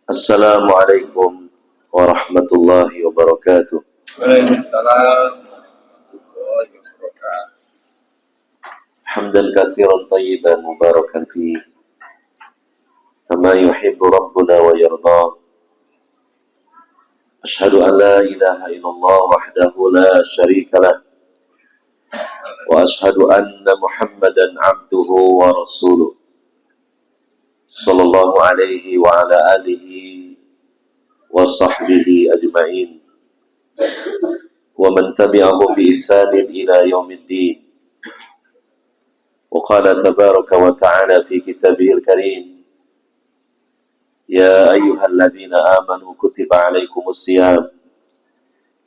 Assalamualaikum warahmatullahi wabarakatuh. Waalaikumsalam warahmatullahi wabarakatuh. Hamdan katsiran tayyiban mubarakan fihi kama yuhibbu rabbuna wa yarda. Asyhadu an la ilaha illallah wahdahu la syarika lah wa asyhadu anna Muhammadan abduhu wa rasuluh sallallahu alaihi wa ala alihi wa sahbihi ajma'in wa man tabi'ahum bi ihsanin ila yaumiddin. وقال تبارك وتعالى في كتابه الكريم يا أيها الذين آمنوا كتب عليكم الصيام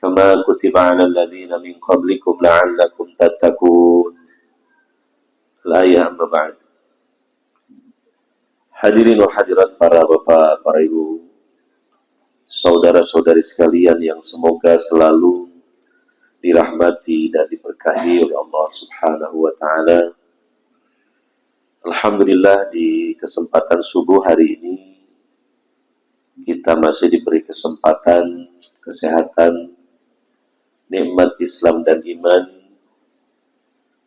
كما كتب على الذين من قبلكم لعلكم تتقون. الآية أما بعد. Hadirin wa hadirat, para bapak, para ibu, saudara-saudari sekalian yang semoga selalu dirahmati dan diberkahi oleh Allah Subhanahu wa Ta'ala. Alhamdulillah, di kesempatan subuh hari ini kita masih diberi kesempatan, kesehatan, nikmat Islam dan iman,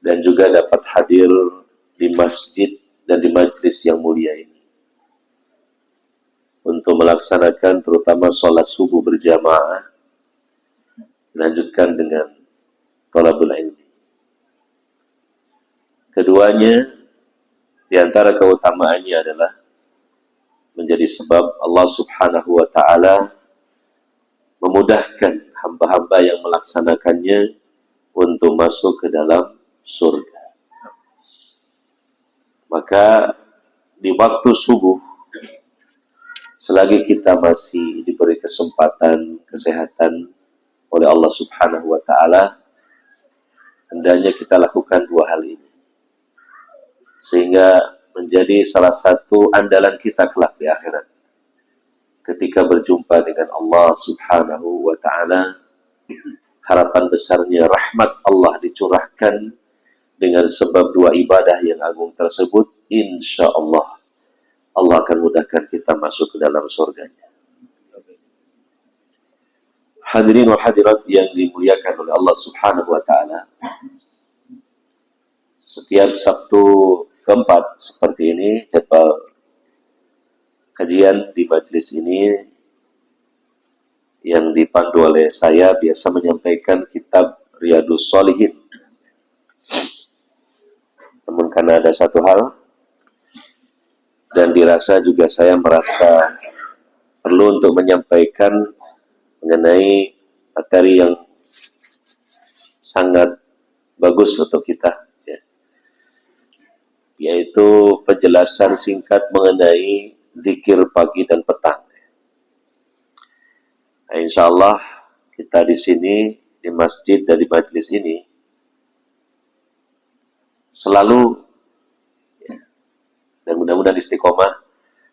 dan juga dapat hadir di masjid dan di majelis yang mulia ini untuk melaksanakan terutama sholat subuh berjamaah, dilanjutkan dengan thalabul ilmi. Keduanya di antara keutamaannya adalah menjadi sebab Allah Subhanahu wa Ta'ala memudahkan hamba-hamba yang melaksanakannya untuk masuk ke dalam surga. Maka di waktu subuh, selagi kita masih diberi kesempatan, kesehatan oleh Allah Subhanahu wa Ta'ala, hendaknya kita lakukan dua hal ini, sehingga menjadi salah satu andalan kita kelak di akhirat. Ketika berjumpa dengan Allah Subhanahu wa Ta'ala, harapan besarnya rahmat Allah dicurahkan dengan sebab dua ibadah yang agung tersebut. Insya Allah, Allah akan mudahkan kita masuk ke dalam surganya. Hadirin wa hadirat yang dimuliakan oleh Allah Subhanahu wa Ta'ala, setiap Sabtu keempat seperti ini, jadwal kajian di majelis ini yang dipandu oleh saya biasa menyampaikan kitab Riyadhus Shalihin. Namun karena ada satu hal, dan dirasa juga saya merasa perlu untuk menyampaikan mengenai materi yang sangat bagus untuk kita, yaitu penjelasan singkat mengenai zikir pagi dan petang. Nah, insya Allah kita di sini, di masjid dan di majelis ini selalu, dan mudah-mudahan istiqomah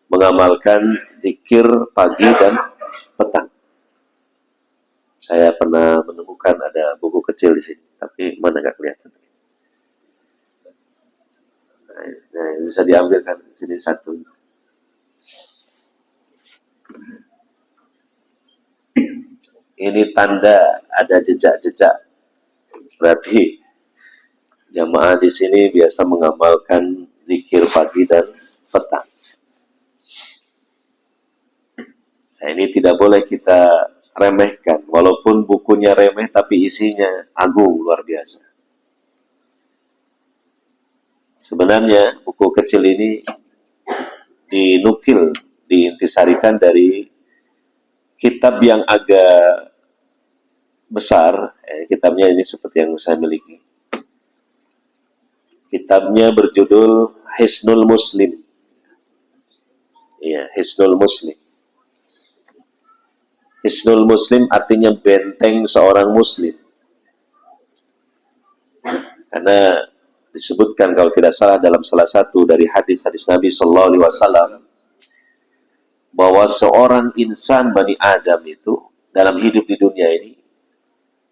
mengamalkan zikir pagi dan petang. Saya pernah menemukan ada buku kecil di sini, tapi mana nggak kelihatan. Nah, bisa diambilkan sini satu. Ini tanda ada jejak-jejak. Berarti jamaah di sini biasa mengamalkan zikir pagi dan petang. Nah, ini tidak boleh kita remehkan. Walaupun bukunya remeh, tapi isinya agung, luar biasa. Sebenarnya buku kecil ini dinukil, diintisarikan dari kitab yang agak besar. Kitabnya ini seperti yang saya miliki. Kitabnya berjudul Hisnul Muslim. Ya, Hisnul Muslim. Hisnul Muslim artinya benteng seorang Muslim. Karena disebutkan kalau tidak salah dalam salah satu dari hadis-hadis Nabi Sallallahu Alaihi Wasallam bahwa seorang insan Bani Adam itu dalam hidup di dunia ini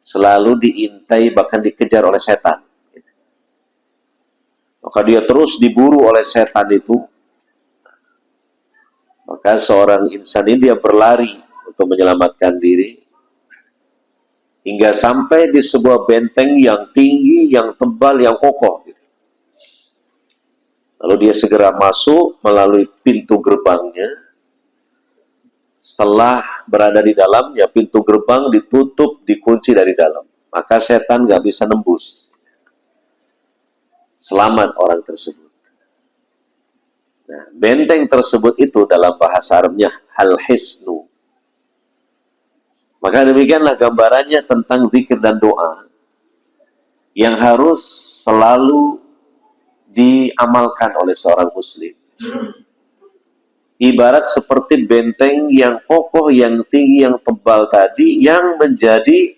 selalu diintai, bahkan dikejar oleh setan. Maka dia terus diburu oleh setan itu. Maka Maka seorang insan ini dia berlari untuk menyelamatkan diri hingga sampai di sebuah benteng yang tinggi, yang tebal, yang kokoh. Lalu dia segera masuk melalui pintu gerbangnya. Setelah berada di dalamnya, pintu gerbang ditutup, dikunci dari dalam. Maka setan nggak bisa nembus. Selamat orang tersebut. Nah, benteng tersebut itu dalam bahasa Arabnya al-hisnu. Maka demikianlah gambarannya tentang zikir dan doa yang harus selalu diamalkan oleh seorang muslim. Ibarat seperti benteng yang kokoh, yang tinggi, yang tebal tadi, yang menjadi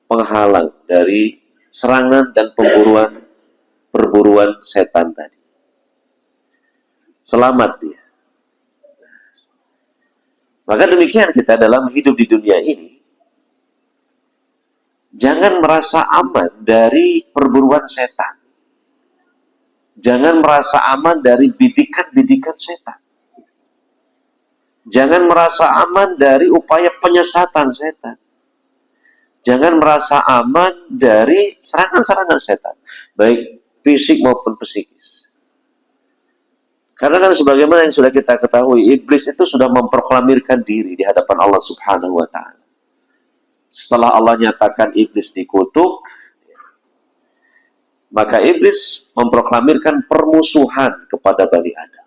penghalang dari serangan dan perburuan setan tadi. Selamat dia. Maka demikian kita dalam hidup di dunia ini, jangan merasa aman dari perburuan setan. Jangan merasa aman dari bidikan-bidikan setan. Jangan merasa aman dari upaya penyesatan setan. Jangan merasa aman dari serangan-serangan setan, baik fisik maupun psikis. Karena kan sebagaimana yang sudah kita ketahui, iblis itu sudah memproklamirkan diri di hadapan Allah Subhanahu wa Ta'ala. Setelah Allah nyatakan iblis dikutuk, maka iblis memproklamirkan permusuhan kepada Bani Adam.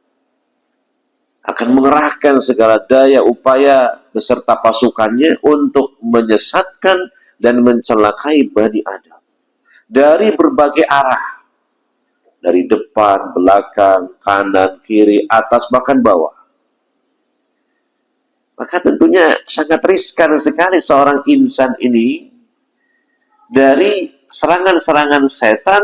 Akan mengerahkan segala daya upaya beserta pasukannya untuk menyesatkan dan mencelakai Bani Adam dari berbagai arah, dari depan, belakang, kanan, kiri, atas, bahkan bawah. Maka tentunya sangat riskan sekali seorang insan ini dari serangan-serangan setan,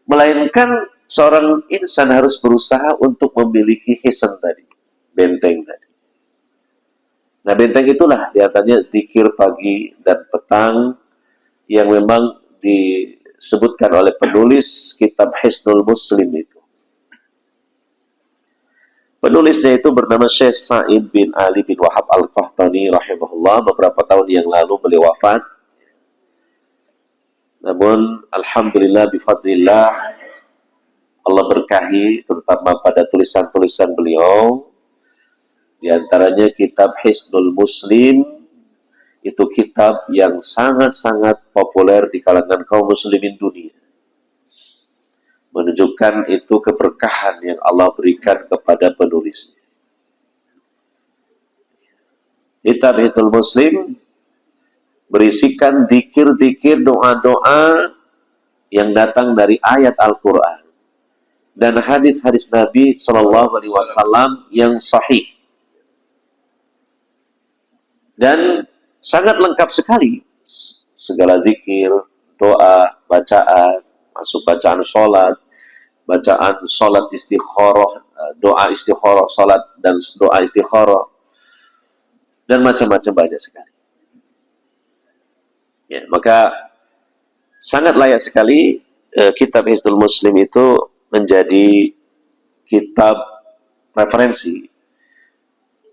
melainkan seorang insan harus berusaha untuk memiliki hisn tadi, benteng tadi. Nah, benteng itulah diantaranya zikir pagi dan petang yang memang disebutkan oleh penulis kitab Hisnul Muslim itu. Penulisnya itu bernama Syekh Sa'id bin Ali bin Wahab Al-Qahtani rahimahullah. Beberapa tahun yang lalu beliau wafat. Namun alhamdulillah bifadlillah Allah berkahi terutama pada tulisan-tulisan beliau. Di antaranya kitab Hisnul Muslim, itu kitab yang sangat-sangat populer di kalangan kaum muslimin dunia. Menunjukkan itu keberkahan yang Allah berikan kepada penulisnya. Kitab Hisnul Muslim berisikan zikir-zikir, doa-doa yang datang dari ayat Al-Quran dan hadis-hadis Nabi Shallallahu Alaihi Wasallam yang sahih. Dan sangat lengkap sekali segala zikir, doa, bacaan, masuk bacaan sholat istikharah, doa istikharah, sholat dan doa istikharah, dan macam-macam banyak sekali. Ya, maka sangat layak sekali kitab Hisnul Muslim itu menjadi kitab referensi,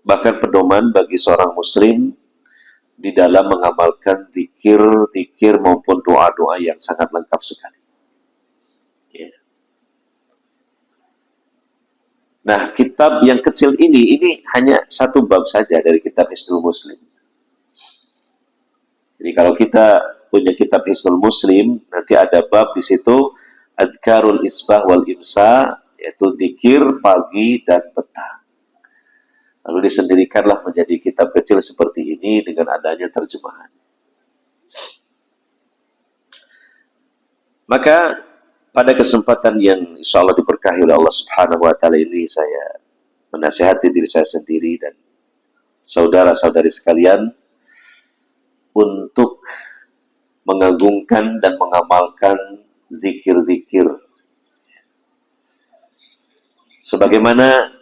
bahkan pedoman bagi seorang muslim di dalam mengamalkan zikir maupun doa-doa yang sangat lengkap sekali. Ya. Nah, kitab yang kecil ini hanya satu bab saja dari kitab Hisnul Muslim. Jadi kalau kita punya kitab Hisnul Muslim, nanti ada bab di situ Adhkarul Isbah wal Imsa, yaitu zikir pagi dan petang. Lalu disendirikanlah menjadi kitab kecil seperti ini dengan adanya terjemahan. Maka pada kesempatan yang insya Allah diberkahi oleh Allah Subhanahu wa Ta'ala ini, saya menasihati diri saya sendiri dan saudara-saudari sekalian untuk mengagungkan dan mengamalkan zikir-zikir. Sebagaimana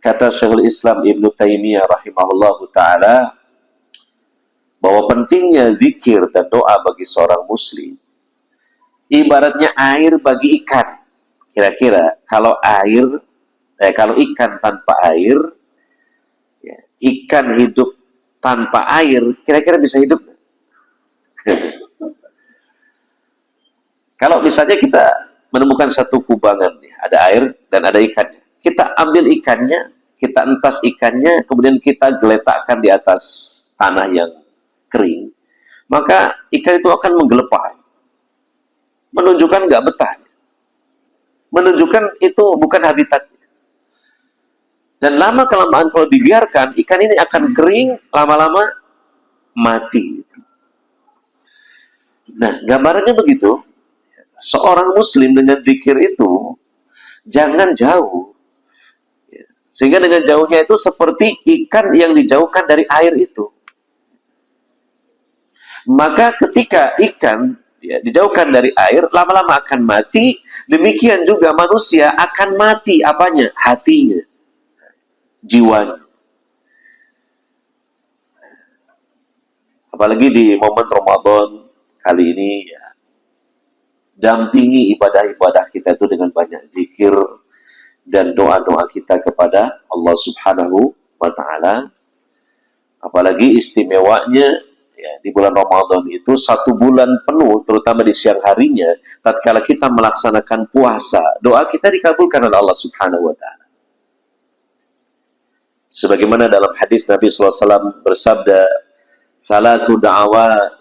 kata Syekhul Islam Ibnu Taimiyah rahimahullahu ta'ala, bahwa pentingnya zikir dan doa bagi seorang muslim ibaratnya air bagi ikan. Kira-kira kalau ikan tanpa air ikan hidup tanpa air, kira-kira bisa hidup? Kalau misalnya kita menemukan satu kubangan, ada air dan ada ikannya. Kita ambil ikannya, kita entas ikannya, kemudian kita geletakkan di atas tanah yang kering. Maka ikan itu akan menggelepar. Menunjukkan nggak betah. Menunjukkan itu bukan habitatnya. Dan lama-kelamaan kalau dibiarkan, ikan ini akan kering, lama-lama mati. Nah, gambarannya begitu. Seorang muslim dengan dzikir itu jangan jauh, sehingga dengan jauhnya itu seperti ikan yang dijauhkan dari air itu. Maka ketika ikan dijauhkan dari air, lama-lama akan mati. Demikian juga manusia akan mati apanya? Hatinya, jiwanya. Apalagi di momen Ramadan kali ini, dampingi ibadah-ibadah kita itu dengan banyak zikir dan doa-doa kita kepada Allah Subhanahu wa Ta'ala. Apalagi istimewanya di bulan Ramadan itu 1 bulan penuh, terutama di siang harinya, tatkala kita melaksanakan puasa, doa kita dikabulkan oleh Allah Subhanahu wa Ta'ala. Sebagaimana dalam hadis Nabi SAW bersabda, salasu da'awat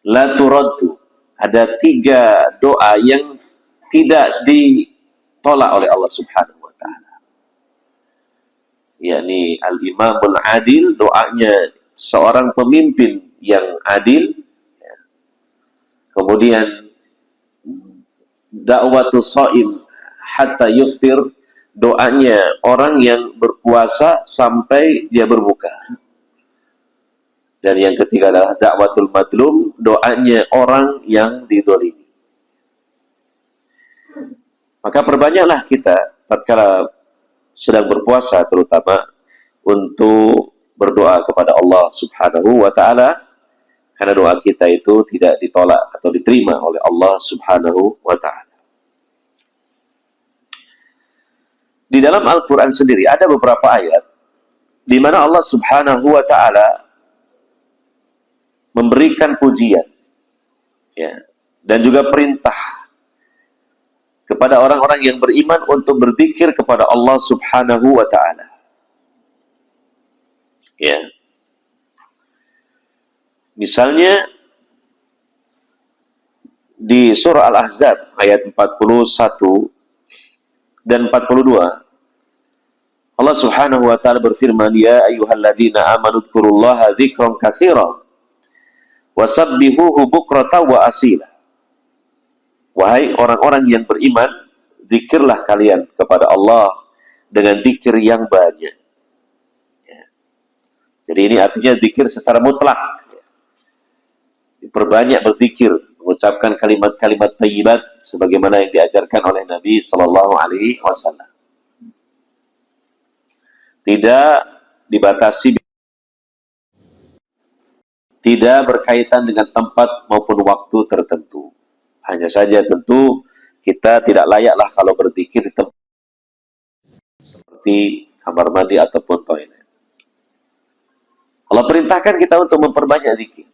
la turaddu. Ada 3 doa yang tidak ditolak oleh Allah Subhanahu wa Ta'ala. Yakni al-imamul adil, doanya seorang pemimpin yang adil. Kemudian da'watus shaim hatta yuftir, doanya orang yang berpuasa sampai dia berbuka. Dan yang ketiga adalah da'watul madlum, doanya orang yang didolimi. Maka perbanyaklah kita tatkala sedang berpuasa, terutama untuk berdoa kepada Allah Subhanahu wa Ta'ala, karena doa kita itu tidak ditolak atau diterima oleh Allah Subhanahu wa Ta'ala. Di dalam Al-Quran sendiri ada beberapa ayat di mana Allah Subhanahu wa Ta'ala memberikan pujian, dan juga perintah kepada orang-orang yang beriman untuk berzikir kepada Allah Subhanahu wa Ta'ala. Misalnya di surah Al-Ahzab ayat 41 dan 42, Allah Subhanahu wa Ta'ala berfirman, ya ayyuhalladzina amanu dzkurullaha dzikran katsiran wasabbihuhu bukratan wa asila. Wahai orang-orang yang beriman, zikirlah kalian kepada Allah dengan zikir yang banyak. Jadi ini artinya zikir secara mutlak. Perbanyak berzikir, mengucapkan kalimat-kalimat thayyibat sebagaimana yang diajarkan oleh Nabi Sallallahu Alaihi Wasallam. Tidak dibatasi, tidak berkaitan dengan tempat maupun waktu tertentu. Hanya saja tentu kita tidak layaklah kalau berzikir di tempat seperti kamar mandi ataupun toilet. Allah perintahkan kita untuk memperbanyak zikir.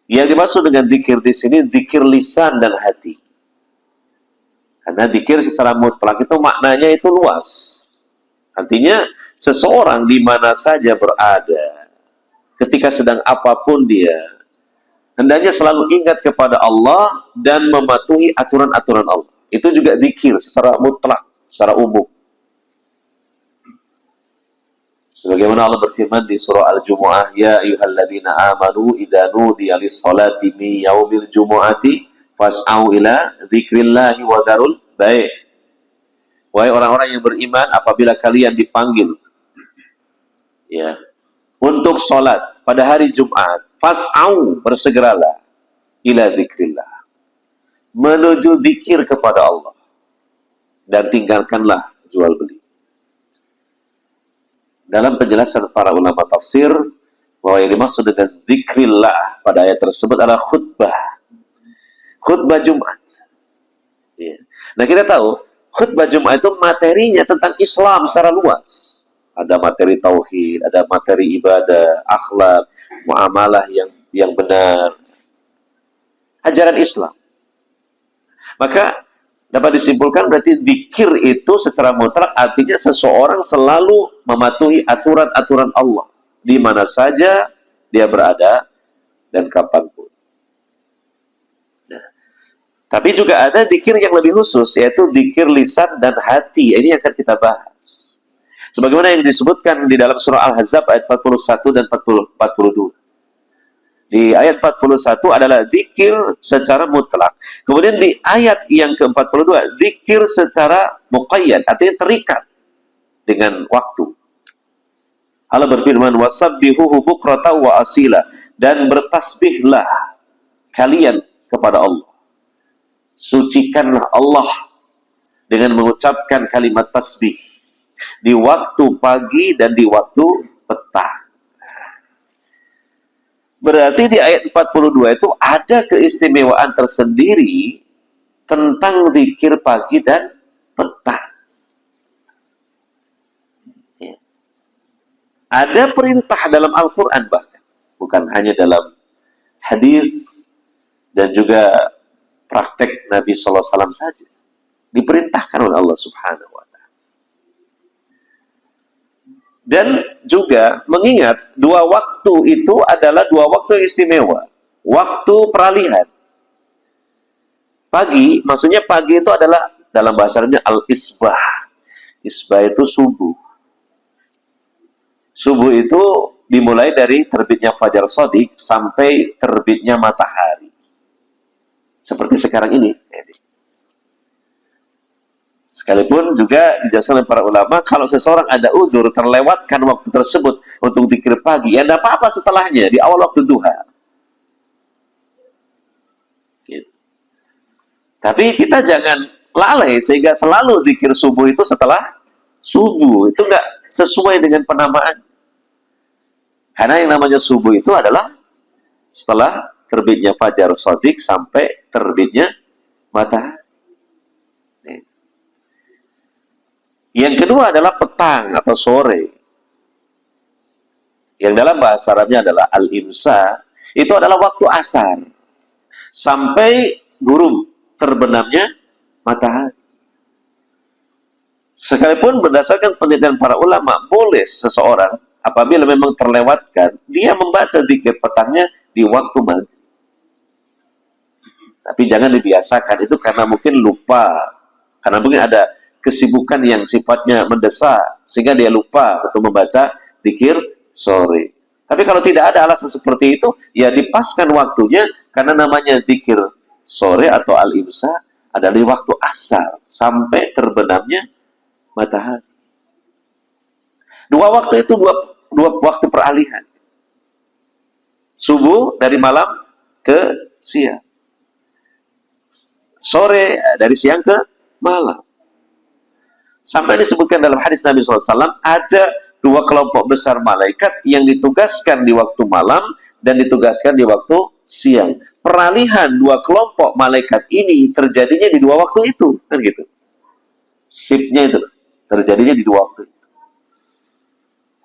Yang dimaksud dengan zikir di sini zikir lisan dan hati. Karena zikir secara mutlak itu maknanya itu luas. Artinya seseorang di mana saja berada, ketika sedang apapun dia, hendaknya selalu ingat kepada Allah dan mematuhi aturan-aturan Allah. Itu juga zikir secara mutlak, secara umum. Sebagaimana Allah berfirman di surah Al-Jumu'ah, ya ayyuhalladzina amanu idza nudiya lis-salati min yaumil jumu'ati fas'au ila dzikrillahi wa dzarul bai'. Wahai orang-orang yang beriman, apabila kalian dipanggil untuk sholat pada hari Jumat, fas'au, bersegeralah ila dzikrillah, menuju zikir kepada Allah, dan tinggalkanlah jual beli. Dalam penjelasan para ulama tafsir, bahwa yang dimaksud dengan dzikrillah pada ayat tersebut adalah khutbah Jumat. Nah, kita tahu khutbah Jumat itu materinya tentang Islam secara luas. Ada materi tauhid, ada materi ibadah, akhlak, muamalah yang benar, ajaran Islam. Maka dapat disimpulkan berarti dzikir itu secara mutlak artinya seseorang selalu mematuhi aturan-aturan Allah di mana saja dia berada dan kapanpun. Nah, tapi juga ada dzikir yang lebih khusus, yaitu dzikir lisan dan hati. Ini akan kita bahas. Sebagaimana yang disebutkan di dalam surah Al-Ahzab ayat 41 dan 42. Di ayat 41 adalah dzikir secara mutlak. Kemudian di ayat yang ke-42, dzikir secara muqayyad, artinya terikat dengan waktu. Allah berfirman, "Wasabbihuhu bukratan wa asila." Dan bertasbihlah kalian kepada Allah. Sucikanlah Allah dengan mengucapkan kalimat tasbih di waktu pagi dan di waktu petang. Berarti di ayat 42 itu ada keistimewaan tersendiri tentang zikir pagi dan petang. Ya. Ada perintah dalam Al-Quran bahkan, bukan hanya dalam hadis dan juga praktek Nabi SAW saja. Diperintahkan oleh Allah Subhanahu wa Ta'ala. Dan juga mengingat dua waktu itu adalah dua waktu yang istimewa. Waktu peralihan. Pagi, maksudnya pagi itu adalah dalam bahasa Arabnya al-isbah. Isbah itu subuh. Subuh itu dimulai dari terbitnya fajar shadiq sampai terbitnya matahari. Seperti sekarang ini. Sekalipun juga dijelaskan oleh para ulama, kalau seseorang ada udzur terlewatkan waktu tersebut untuk dzikir pagi, ya tidak apa-apa setelahnya, di awal waktu duha. Gitu. Tapi kita jangan lalai sehingga selalu dzikir subuh itu setelah subuh. Itu nggak sesuai dengan penamaan. Karena yang namanya subuh itu adalah setelah terbitnya fajar shadiq sampai terbitnya matahari. Yang kedua adalah petang atau sore. Yang dalam bahasa Arabnya adalah al-imsa. Itu adalah waktu asar. Sampai gurub terbenamnya matahari. Sekalipun berdasarkan penelitian para ulama, boleh seseorang apabila memang terlewatkan, dia membaca zikir petangnya di waktu maghrib. Tapi jangan dibiasakan itu karena mungkin lupa. Karena mungkin ada kesibukan yang sifatnya mendesak sehingga dia lupa untuk membaca zikir sore. Tapi kalau tidak ada alasan seperti itu, ya dipaskan waktunya karena namanya zikir sore atau al-imsa adalah di waktu asar sampai terbenamnya matahari. Dua waktu itu dua waktu peralihan. Subuh dari malam ke siang. Sore dari siang ke malam. Sampai disebutkan dalam hadis Nabi SAW, ada dua kelompok besar malaikat yang ditugaskan di waktu malam dan ditugaskan di waktu siang. Peralihan dua kelompok malaikat ini terjadinya di dua waktu itu, kan gitu. Shiftnya itu terjadinya di dua waktu itu.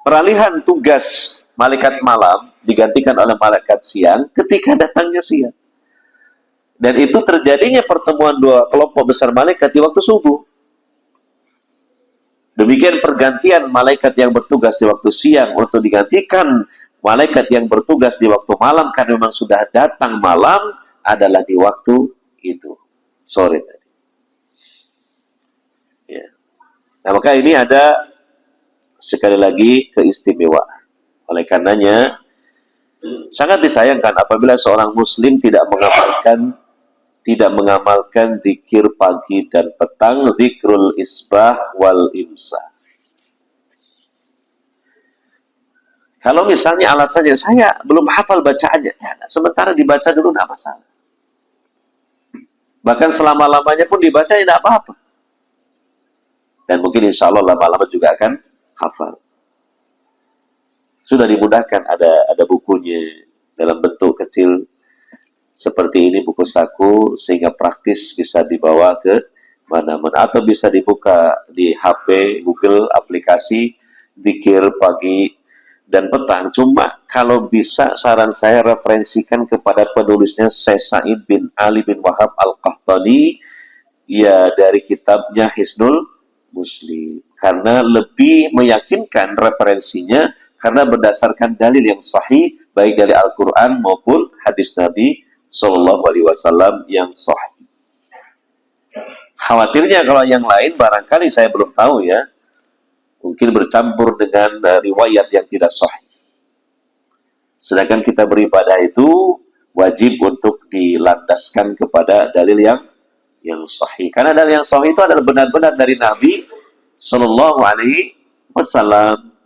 Peralihan tugas malaikat malam digantikan oleh malaikat siang ketika datangnya siang. Dan itu terjadinya pertemuan dua kelompok besar malaikat di waktu subuh. Demikian pergantian malaikat yang bertugas di waktu siang untuk digantikan malaikat yang bertugas di waktu malam karena memang sudah datang malam adalah di waktu itu, sore tadi. Ya. Nah, maka ini ada sekali lagi keistimewaan. Oleh karenanya sangat disayangkan apabila seorang muslim tidak mengamalkan zikir pagi dan petang, zikrul isbah wal imsa. Kalau misalnya alasannya saya belum hafal bacaannya, ya, sementara dibaca dulu tidak masalah. Bahkan selama-lamanya pun dibaca ya tidak apa-apa. Dan mungkin insya Allah lama-lama juga akan hafal. Sudah dimudahkan, ada bukunya dalam bentuk kecil seperti ini, buku saku, sehingga praktis bisa dibawa ke mana-mana, atau bisa dibuka di HP Google aplikasi zikir pagi dan petang. Cuma kalau bisa saran saya referensikan kepada penulisnya Syekh Sa'id bin Ali bin Wahab Al-Qahtani, ya dari kitabnya Hisnul Muslim, karena lebih meyakinkan referensinya karena berdasarkan dalil yang sahih baik dari Al-Quran maupun hadis Nabi Sallallahu Alaihi Wasallam yang sahih. Khawatirnya kalau yang lain barangkali saya belum tahu ya, mungkin bercampur dengan riwayat yang tidak sahih. Sedangkan kita beribadah itu wajib untuk dilandaskan kepada dalil yang sahih. Karena dalil yang sahih itu adalah benar-benar dari Nabi Sallallahu Alaihi Wasallam.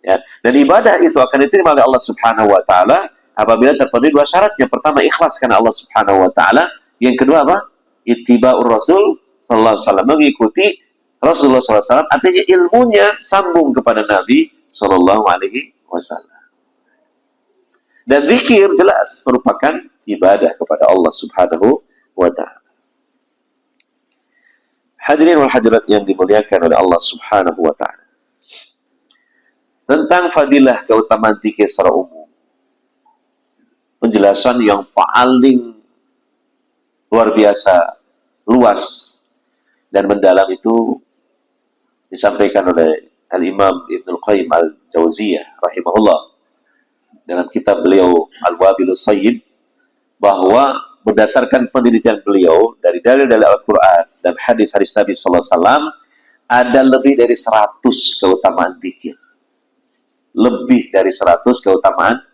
Ya. Dan ibadah itu akan diterima oleh Allah Subhanahu Wa Taala apabila terpenuhi dua syarat. Yang pertama ikhlas karena Allah Subhanahu Wa Taala. Yang kedua apa? Ittiba'ur Rasul Sallallahu Alaihi Wasallam, mengikuti Rasulullah SAW, artinya ilmunya sambung kepada Nabi Sallallahu Alaihi Wasallam. Dan zikir jelas merupakan ibadah kepada Allah Subhanahu Wa Taala. Hadirin wal hadirat yang dimuliakan oleh Allah Subhanahu Wa Taala. Tentang fadilah keutamaan zikir secara umum, penjelasan yang paling luar biasa, luas dan mendalam itu disampaikan oleh Al-Imam Ibnul Qayyim Al-Jauziyah rahimahullah dalam kitab beliau Al-Wabilus Sayyib, bahwa berdasarkan penelitian beliau dari dalil-dalil Al-Quran dan hadis-hadis Nabi Sallallahu Alaihi Wasallam, ada lebih dari 100 keutamaan zikir. Lebih dari 100 keutamaan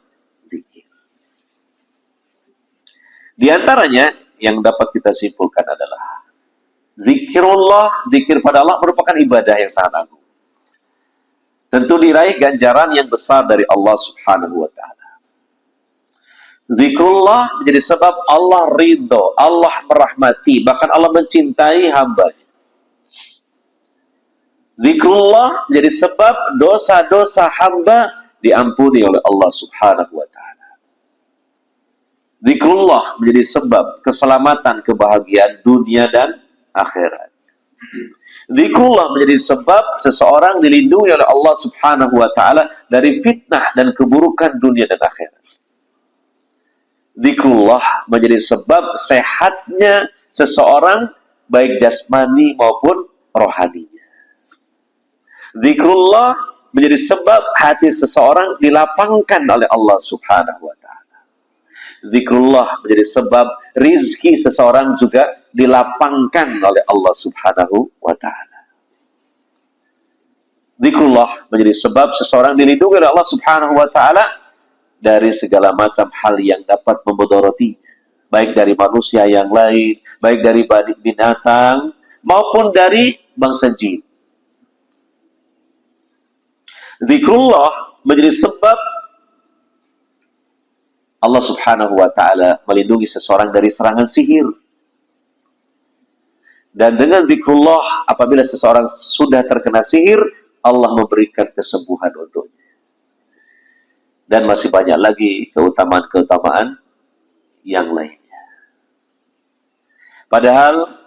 zikir. Di antaranya yang dapat kita simpulkan adalah zikirullah, zikir pada Allah merupakan ibadah yang sangat agung. Tentu diraih ganjaran yang besar dari Allah Subhanahu Wa Taala. Zikrullah menjadi sebab Allah ridho, Allah merahmati, bahkan Allah mencintai hamba-Nya. Zikrullah menjadi sebab dosa-dosa hamba diampuni oleh Allah Subhanahu Wa Taala. Zikrullah menjadi sebab keselamatan, kebahagiaan dunia dan akhirat. Zikrullah menjadi sebab seseorang dilindungi oleh Allah Subhanahu Wa Taala dari fitnah dan keburukan dunia dan akhirat. Zikrullah menjadi sebab sehatnya seseorang baik jasmani maupun rohaninya. Zikrullah menjadi sebab hati seseorang dilapangkan oleh Allah Subhanahu Wa Taala. Zikrullah menjadi sebab rizki seseorang juga dilapangkan oleh Allah Subhanahu Wa Taala. Zikrullah menjadi sebab seseorang dilindungi oleh Allah Subhanahu Wa Taala dari segala macam hal yang dapat memudorotinya, baik dari manusia yang lain, baik dari binatang maupun dari bangsa jin. Zikrullah menjadi sebab Allah Subhanahu Wa Taala melindungi seseorang dari serangan sihir. Dan dengan zikrullah, apabila seseorang sudah terkena sihir, Allah memberikan kesembuhan untuknya. Dan masih banyak lagi keutamaan-keutamaan yang lainnya. Padahal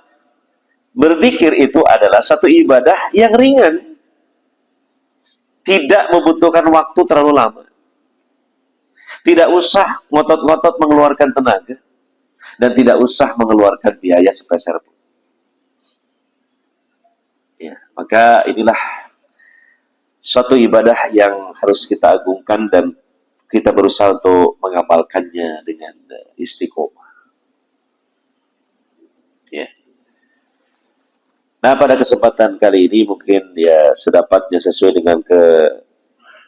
berzikir itu adalah satu ibadah yang ringan, tidak membutuhkan waktu terlalu lama, tidak usah ngotot-ngotot mengeluarkan tenaga, dan tidak usah mengeluarkan biaya sepeser pun. Ya, maka inilah suatu ibadah yang harus kita agungkan dan kita berusaha untuk mengamalkannya dengan istiqomah. Ya. Nah, pada kesempatan kali ini mungkin ya sedapatnya sesuai dengan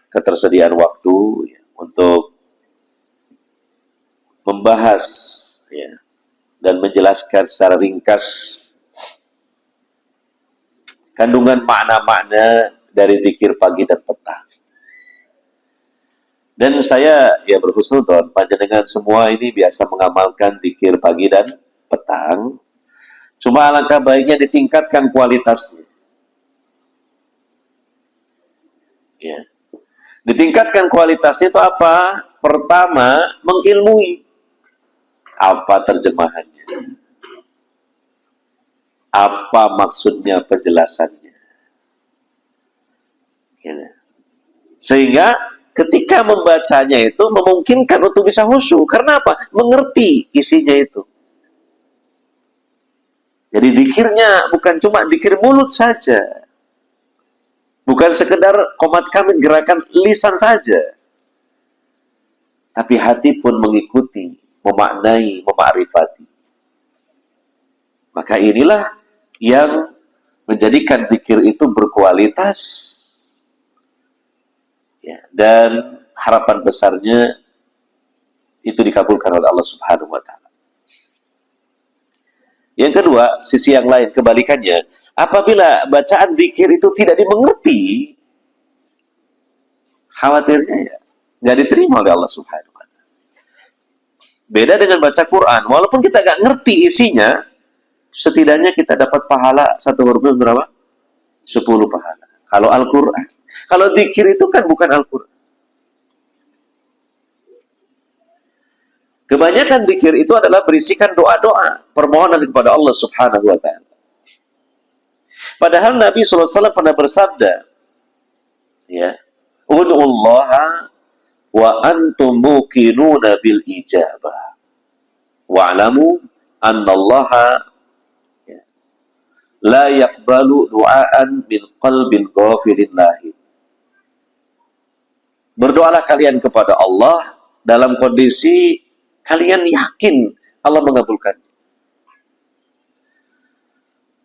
ketersediaan waktu ya, untuk membahas ya, dan menjelaskan secara ringkas kandungan makna-makna dari zikir pagi dan petang. Dan saya ya berhusnuzon panjenengan semua ini biasa mengamalkan zikir pagi dan petang. Cuma alangkah baiknya ditingkatkan kualitasnya. Ya. Ditingkatkan kualitasnya itu apa? Pertama, mengilmui. Apa terjemahannya? apa maksudnya penjelasannya. Gitu. Sehingga ketika membacanya itu memungkinkan untuk bisa khusyuk. Karena apa? Mengerti isinya itu. Jadi zikirnya bukan cuma zikir mulut saja. Bukan sekedar qomat kamit gerakan lisan saja. Tapi hati pun mengikuti, memaknai, memakrifati. Maka inilah yang menjadikan zikir itu berkualitas. Ya, dan harapan besarnya itu dikabulkan oleh Allah Subhanahu wa Ta'ala. Yang kedua, sisi yang lain, kebalikannya, apabila bacaan zikir itu tidak dimengerti, khawatirnya ya nggak diterima oleh Allah Subhanahu wa Ta'ala. Beda dengan baca Quran, walaupun kita nggak ngerti isinya, setidaknya kita dapat pahala satu huruf berapa? 10 pahala. Kalau Al-Quran. Kalau zikir itu kan bukan Al-Quran. Kebanyakan zikir itu adalah berisikan doa-doa, permohonan kepada Allah Subhanahu wa Ta'ala. Padahal Nabi SAW pernah bersabda, ya, Ud'ullaha wa antum muqinuna bil ijabah. Wa'lamu annallaha la yaqbalu du'aan min qalbin ghafilin lahi. Berdoalah kalian kepada Allah dalam kondisi kalian yakin Allah mengabulkan.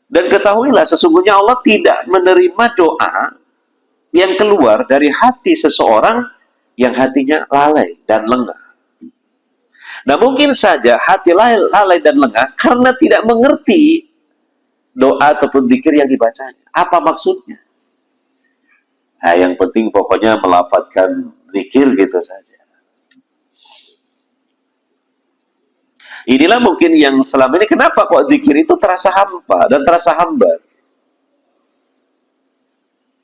Dan ketahuilah sesungguhnya Allah tidak menerima doa yang keluar dari hati seseorang yang hatinya lalai dan lengah. Nah, mungkin saja hati lalai dan lengah karena tidak mengerti doa ataupun zikir yang dibacanya. Apa maksudnya? Nah, yang penting pokoknya melafadzkan zikir gitu saja. Inilah mungkin yang selama ini kenapa kok zikir itu terasa hampa dan terasa hambar.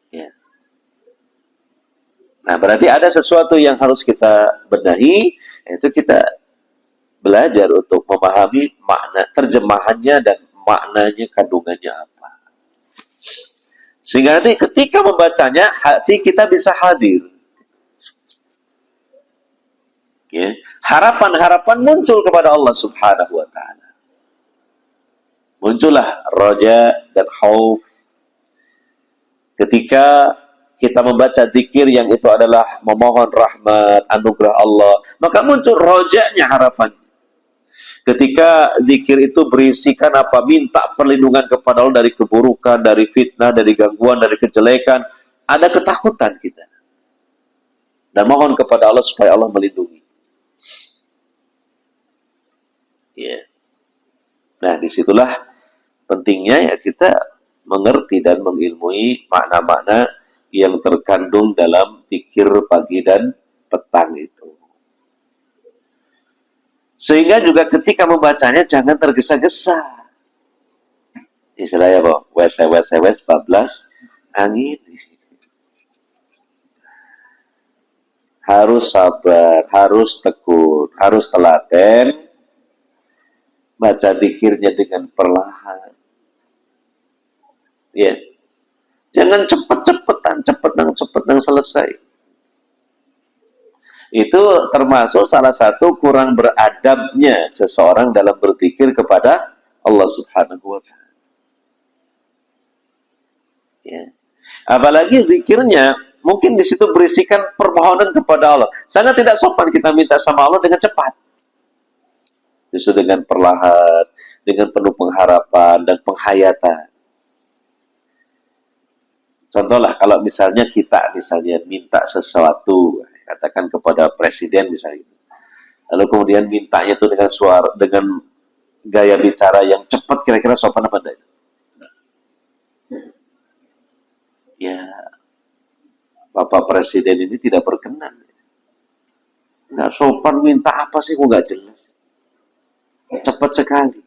Ya. Nah, berarti ada sesuatu yang harus kita benahi, yaitu kita belajar untuk memahami makna terjemahannya dan maknanya, kandungannya apa. Sehingga nanti ketika membacanya, hati kita bisa hadir. Ya. Harapan-harapan muncul kepada Allah Subhanahu wa Ta'ala. Muncullah roja dan khauf. Ketika kita membaca zikir yang itu adalah memohon rahmat, anugerah Allah, maka muncul rojanya harapan. Ketika zikir itu berisikan apa? Minta perlindungan kepada Allah dari keburukan, dari fitnah, dari gangguan, dari kejelekan. Ada ketakutan kita. Dan mohon kepada Allah supaya Allah melindungi. Ya. Nah, disitulah pentingnya ya kita mengerti dan mengilmui makna-makna yang terkandung dalam zikir pagi dan petang itu. Sehingga juga ketika membacanya jangan tergesa-gesa. Istilahnya apa? Wes bablas angin. Harus sabar, harus tekun, harus telaten. Baca zikirnya dengan perlahan. Ya. Jangan cepet-cepetan selesai. Itu termasuk salah satu kurang beradabnya seseorang dalam berzikir kepada Allah Subhanahu wa Ta'ala. Ya. Apalagi zikirnya mungkin di situ berisikan permohonan kepada Allah. Sangat tidak sopan kita minta sama Allah dengan cepat. Justru dengan perlahan, dengan penuh pengharapan dan penghayatan. Contohlah kalau misalnya kita minta sesuatu, katakan kepada presiden misalnya, lalu kemudian mintanya itu dengan suara, dengan gaya bicara yang cepat, kira-kira sopan apa enggak? Ya, Bapak Presiden ini tidak berkenan. Nggak sopan, minta apa sih kok nggak jelas? Cepat sekali.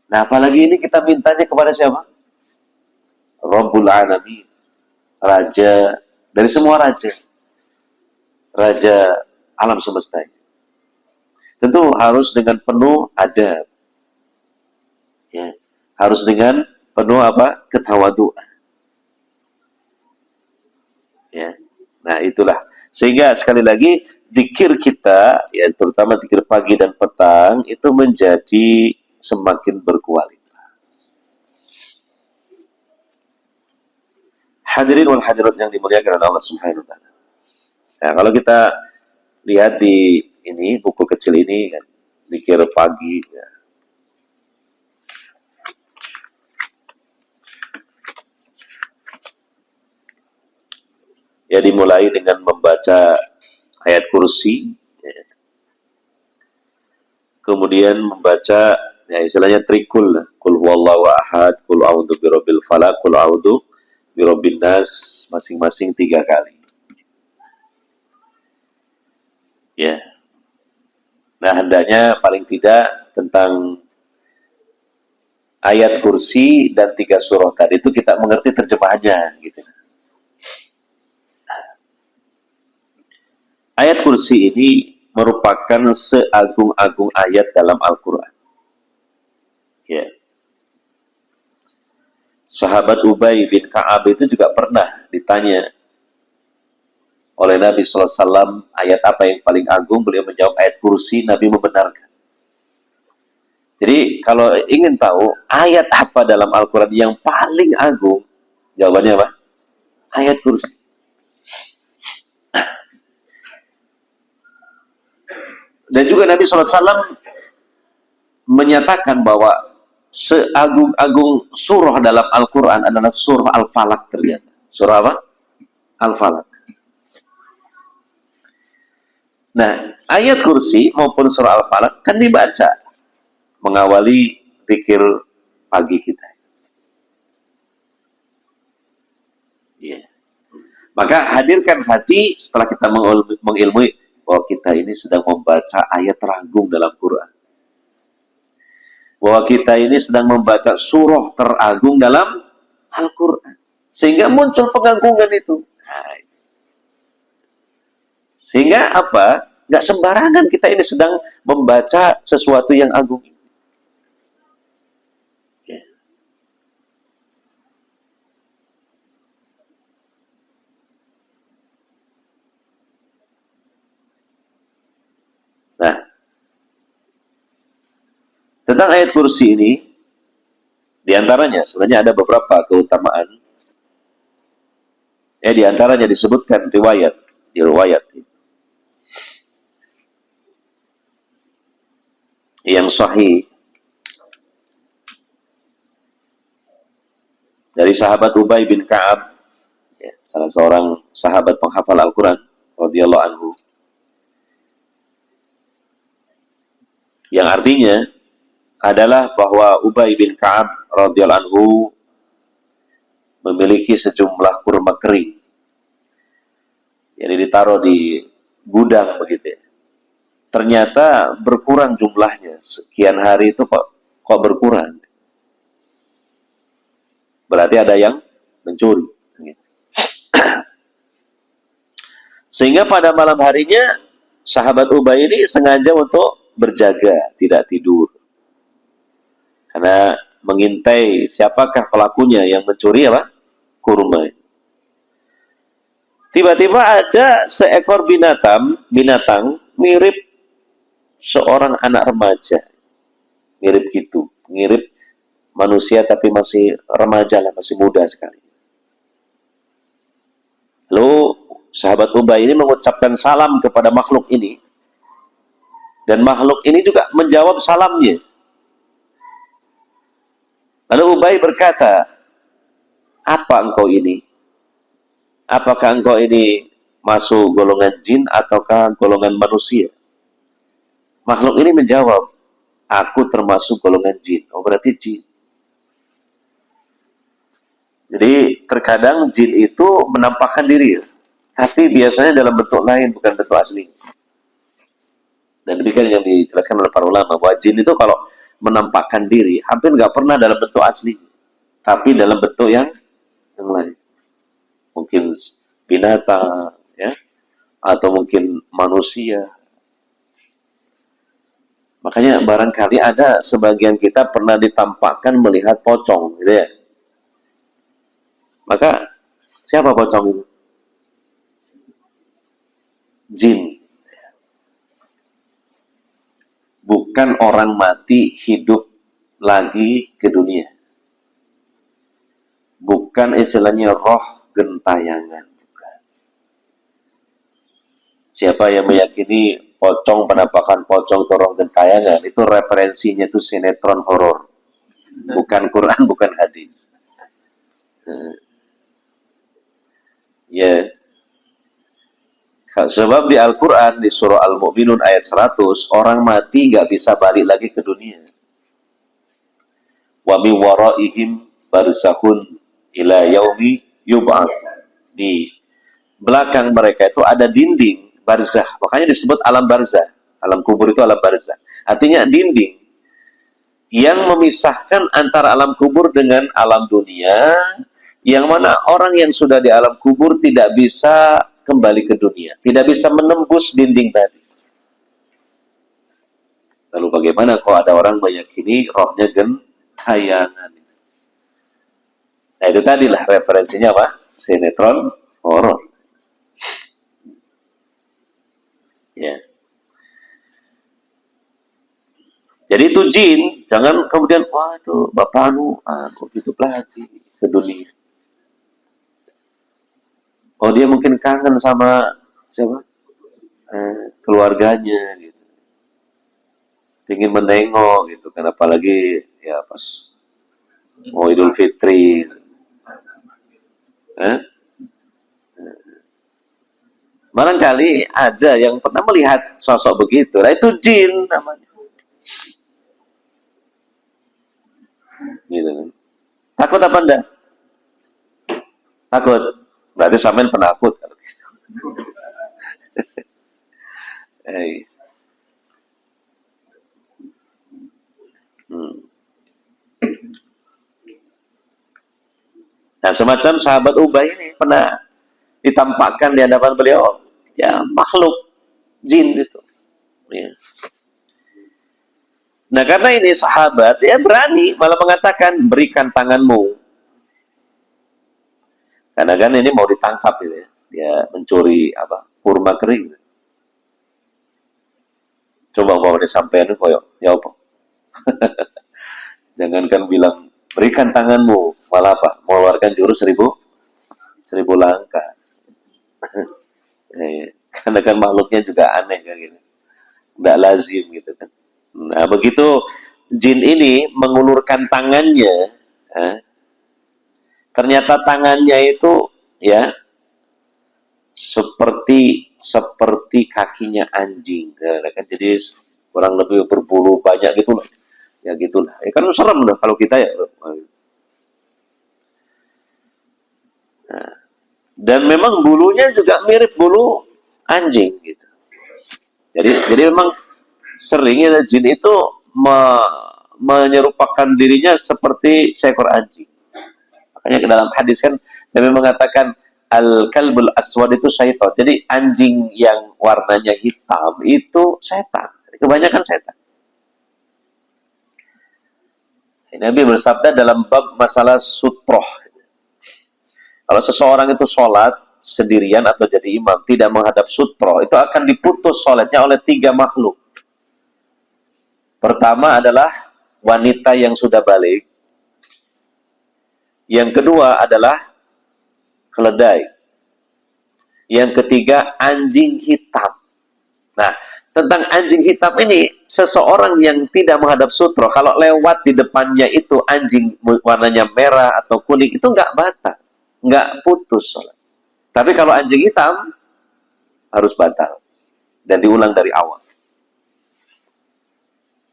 Nah, apalagi ini kita mintanya kepada siapa? Rabbul Alamin. Raja dari semua raja. Raja alam semesta. Tentu harus dengan penuh adab. Harus dengan penuh apa? Ketawaduan. Ya. Nah, itulah. Sehingga sekali lagi zikir kita, ya terutama zikir pagi dan petang itu menjadi semakin berkualitas. Hadirin wal hadirat yang dimuliakan oleh Allah Subhanahu wa taala. Nah, kalau kita lihat di ini buku kecil ini kan, zikir pagi ya. Ya, dimulai dengan membaca ayat kursi, ya. Kemudian membaca ya istilahnya trikul, kul huwallahu ahad, kul a'udzu birabbil falaq, kul a'udzu birabbin nas, masing-masing 3 kali. Ya. Nah, hendaknya paling tidak tentang ayat kursi dan 3 surah tadi itu kita mengerti terjemahannya gitu. Ayat kursi ini merupakan seagung-agung ayat dalam Al-Quran. Ya. Sahabat Ubay bin Ka'ab itu juga pernah ditanya oleh Nabi SAW ayat apa yang paling agung, beliau menjawab ayat kursi, Nabi membenarkan. Jadi kalau ingin tahu ayat apa dalam Al-Quran yang paling agung, jawabannya apa? Ayat kursi. Dan juga Nabi SAW menyatakan bahwa seagung-agung surah dalam Al-Quran adalah surah Al-Falaq ternyata. Surah apa? Al-Falaq. Nah, ayat kursi maupun surah Al-Falaq kan dibaca mengawali zikir pagi kita. Yeah. Maka hadirkan hati setelah kita mengilmui bahwa kita ini sedang membaca ayat teragung dalam Quran. Bahwa kita ini sedang membaca surah teragung dalam Al-Quran. Sehingga muncul pengagungan itu. Sehingga apa? Nggak sembarangan kita ini sedang membaca sesuatu yang agung. Nah, tentang ayat kursi ini, diantaranya sebenarnya ada beberapa keutamaan. Diantaranya disebutkan riwayat, yang sahih dari sahabat Ubay bin Ka'ab, ya, salah seorang sahabat penghafal Al-Quran radhiyallahu anhu, yang artinya adalah bahwa Ubay bin Ka'ab radhiyallahu anhu memiliki sejumlah kurma kering yang ditaruh di gudang begitu ya. Ternyata berkurang jumlahnya, sekian hari itu kok berkurang. Berarti ada yang mencuri. Sehingga pada malam harinya sahabat Ubay ini sengaja untuk berjaga, tidak tidur. Karena mengintai siapakah pelakunya yang mencuri apa? Kurma. Tiba-tiba ada seekor binatang mirip seorang anak remaja. Mirip gitu, mirip manusia tapi masih remaja lah, masih muda sekali. Lalu sahabat Ubay ini mengucapkan salam kepada makhluk ini. Dan makhluk ini juga menjawab salamnya. Lalu Ubay berkata, apa engkau ini? Apakah engkau ini masuk golongan jin ataukah golongan manusia? Makhluk ini menjawab, aku termasuk golongan jin. Oh, berarti jin. Jadi terkadang jin itu menampakkan diri, tapi biasanya dalam bentuk lain, bukan bentuk asli. Dan demikian yang dijelaskan oleh para ulama, bahwa jin itu kalau menampakkan diri, hampir nggak pernah dalam bentuk asli, tapi dalam bentuk yang lain. Mungkin binatang, ya, atau mungkin manusia. Makanya barangkali ada sebagian kita pernah ditampakkan melihat pocong, gitu ya. Maka siapa pocong itu? Jin. Bukan orang mati hidup lagi ke dunia. Bukan istilahnya roh gentayangan. Siapa yang meyakini pocong, penampakan pocong, roh gentayangan, itu referensinya itu sinetron horor. Bukan Quran, bukan hadis. Ya. Sebab di Al-Quran, di surah Al-Mu'minun ayat 100, orang mati nggak bisa balik lagi ke dunia. Wa min waraihim barzakhun ila yaumi yub'ats. Di belakang mereka itu ada dinding barzah. Makanya disebut alam barzah. Alam kubur itu alam barzah. Artinya dinding yang memisahkan antara alam kubur dengan alam dunia, yang mana orang yang sudah di alam kubur tidak bisa kembali ke dunia, tidak bisa menembus dinding tadi. Lalu bagaimana kalau ada orang meyakini rohnya gentayangan? Nah itu tadilah referensinya apa? Sinetron horor. Ya. Jadi itu jin, jangan kemudian wah itu bapak kok hidup lagi ke dunia. Oh dia mungkin kangen sama siapa? Keluarganya gitu. Ingin menengok gitu kan, apalagi ya pas mau Idul Fitri. Barangkali ada yang pernah melihat sosok begitu. Nah itu jin namanya. Gitu kan. Takut apa enggak? Takut. Berarti sampean penakut kalau gitu. Nah, semacam sahabat Ubay ini pernah ditampakkan di hadapan beliau, ya makhluk jin itu. Ya. Nah, karena ini sahabat, dia berani malah mengatakan, berikan tanganmu. Karena kan ini mau ditangkap gitu ya. Dia mencuri apa? Kurma kering. Coba mau disampaikan koyok, ya apa? Jangankan bilang berikan tanganmu, malah apa? Mengeluarkan jurus seribu langkah. Karena kan makhluknya juga aneh kan gitu. Nggak lazim gitu kan. Nah, begitu jin ini mengulurkan tangannya, ternyata tangannya itu ya seperti kakinya anjing. Nah, kan jadi kurang lebih berbulu banyak gitu lah. Ya gitulah. Ya kan serem lah kalau kita ya. Nah, dan memang bulunya juga mirip bulu anjing gitu. Jadi memang seringnya jin itu menyerupakan dirinya seperti seekor anjing. Makanya ke dalam hadis kan Nabi mengatakan al-kalbul aswad itu syaitan. Jadi anjing yang warnanya hitam itu setan. Kebanyakan setan. Nabi bersabda dalam bab masalah sutroh. Kalau seseorang itu sholat sendirian atau jadi imam tidak menghadap sutroh, itu akan diputus sholatnya oleh 3 makhluk. Pertama adalah wanita yang sudah balik. Yang kedua adalah keledai. Yang ketiga anjing hitam. Nah, tentang anjing hitam ini, seseorang yang tidak menghadap sutro, kalau lewat di depannya itu anjing warnanya merah atau kuning, itu nggak batal, nggak putus sholat. Tapi kalau anjing hitam, harus batal. Dan diulang dari awal.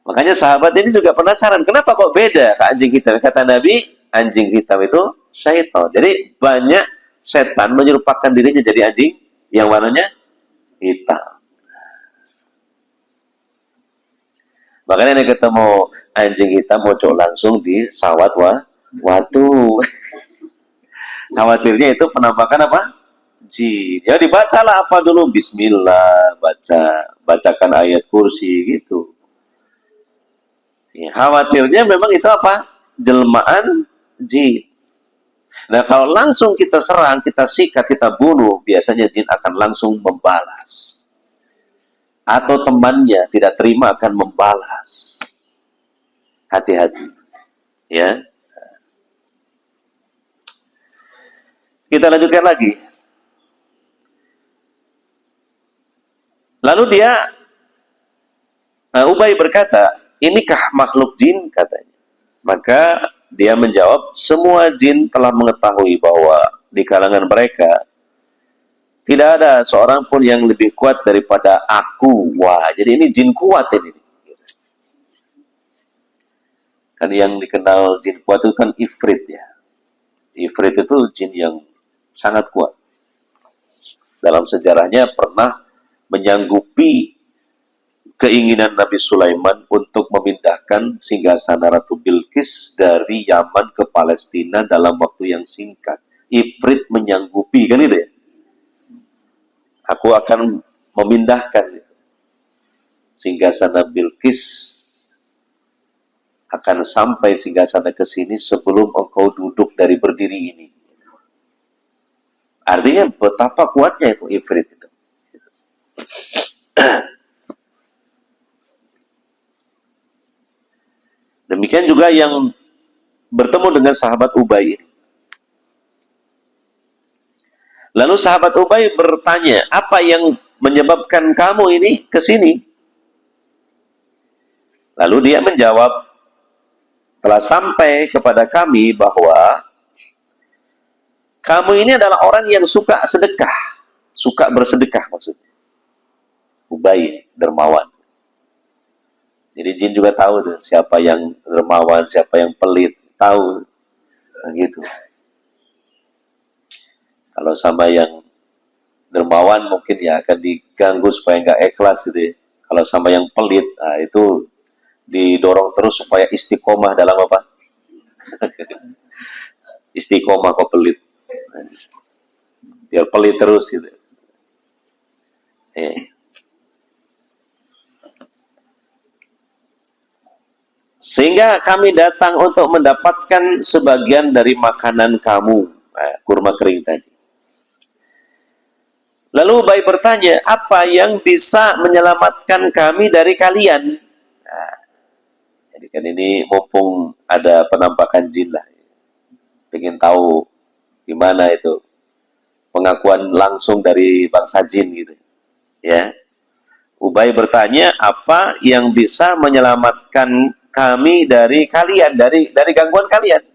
Makanya sahabat ini juga penasaran, kenapa kok beda ke anjing hitam? Kata Nabi, anjing hitam itu syaitan. Jadi banyak setan menyerupakan dirinya jadi anjing yang warnanya hitam. Makanya nih ketemu anjing hitam mocok langsung di sawat watu. Khawatirnya itu penampakan apa? Jin. Ya dibacalah apa dulu? Bismillah, bacakan ayat kursi gitu. Ya, khawatirnya memang itu apa? Jelmaan jin. Nah, kalau langsung kita serang, kita sikat, kita bunuh, biasanya jin akan langsung membalas. Atau temannya tidak terima akan membalas. Hati-hati. Ya. Kita lanjutkan lagi. Lalu dia, Ubay berkata, inikah makhluk jin? Katanya. Maka dia menjawab, semua jin telah mengetahui bahwa di kalangan mereka tidak ada seorang pun yang lebih kuat daripada aku. Wah, jadi ini jin kuat ini. Kan yang dikenal jin kuat itu kan ifrit ya. Ifrit itu jin yang sangat kuat. Dalam sejarahnya pernah menyanggupi keinginan Nabi Sulaiman untuk memindahkan singgasana Ratu Bilqis dari Yaman ke Palestina dalam waktu yang singkat. Ifrit menyanggupi, kan itu ya? Aku akan memindahkan singgasana Bilqis, akan sampai singgasana ke sini sebelum engkau duduk dari berdiri ini. Artinya betapa kuatnya itu Ifrit itu. Demikian juga yang bertemu dengan sahabat Ubay ini. Lalu sahabat Ubay bertanya, apa yang menyebabkan kamu ini ke sini? Lalu dia menjawab, telah sampai kepada kami bahwa kamu ini adalah orang yang suka sedekah, suka bersedekah maksudnya. Ubay, dermawan. Jadi jin juga tahu tuh, siapa yang dermawan, siapa yang pelit, tahu. Nah, gitu. Kalau sama yang dermawan mungkin ya akan diganggu supaya nggak ikhlas gitu ya. Kalau sama yang pelit, nah itu didorong terus supaya istiqomah dalam apa? Istiqomah kok pelit. Biar pelit terus gitu. Sehingga kami datang untuk mendapatkan sebagian dari makanan kamu, kurma kering tadi. Lalu Ubay bertanya, apa yang bisa menyelamatkan kami dari kalian? Nah, jadi kan ini mumpung ada penampakan jin lah. Pengen tahu gimana itu pengakuan langsung dari bangsa jin gitu. Ya. Ubay bertanya, apa yang bisa menyelamatkan kami dari kalian, dari gangguan kalian?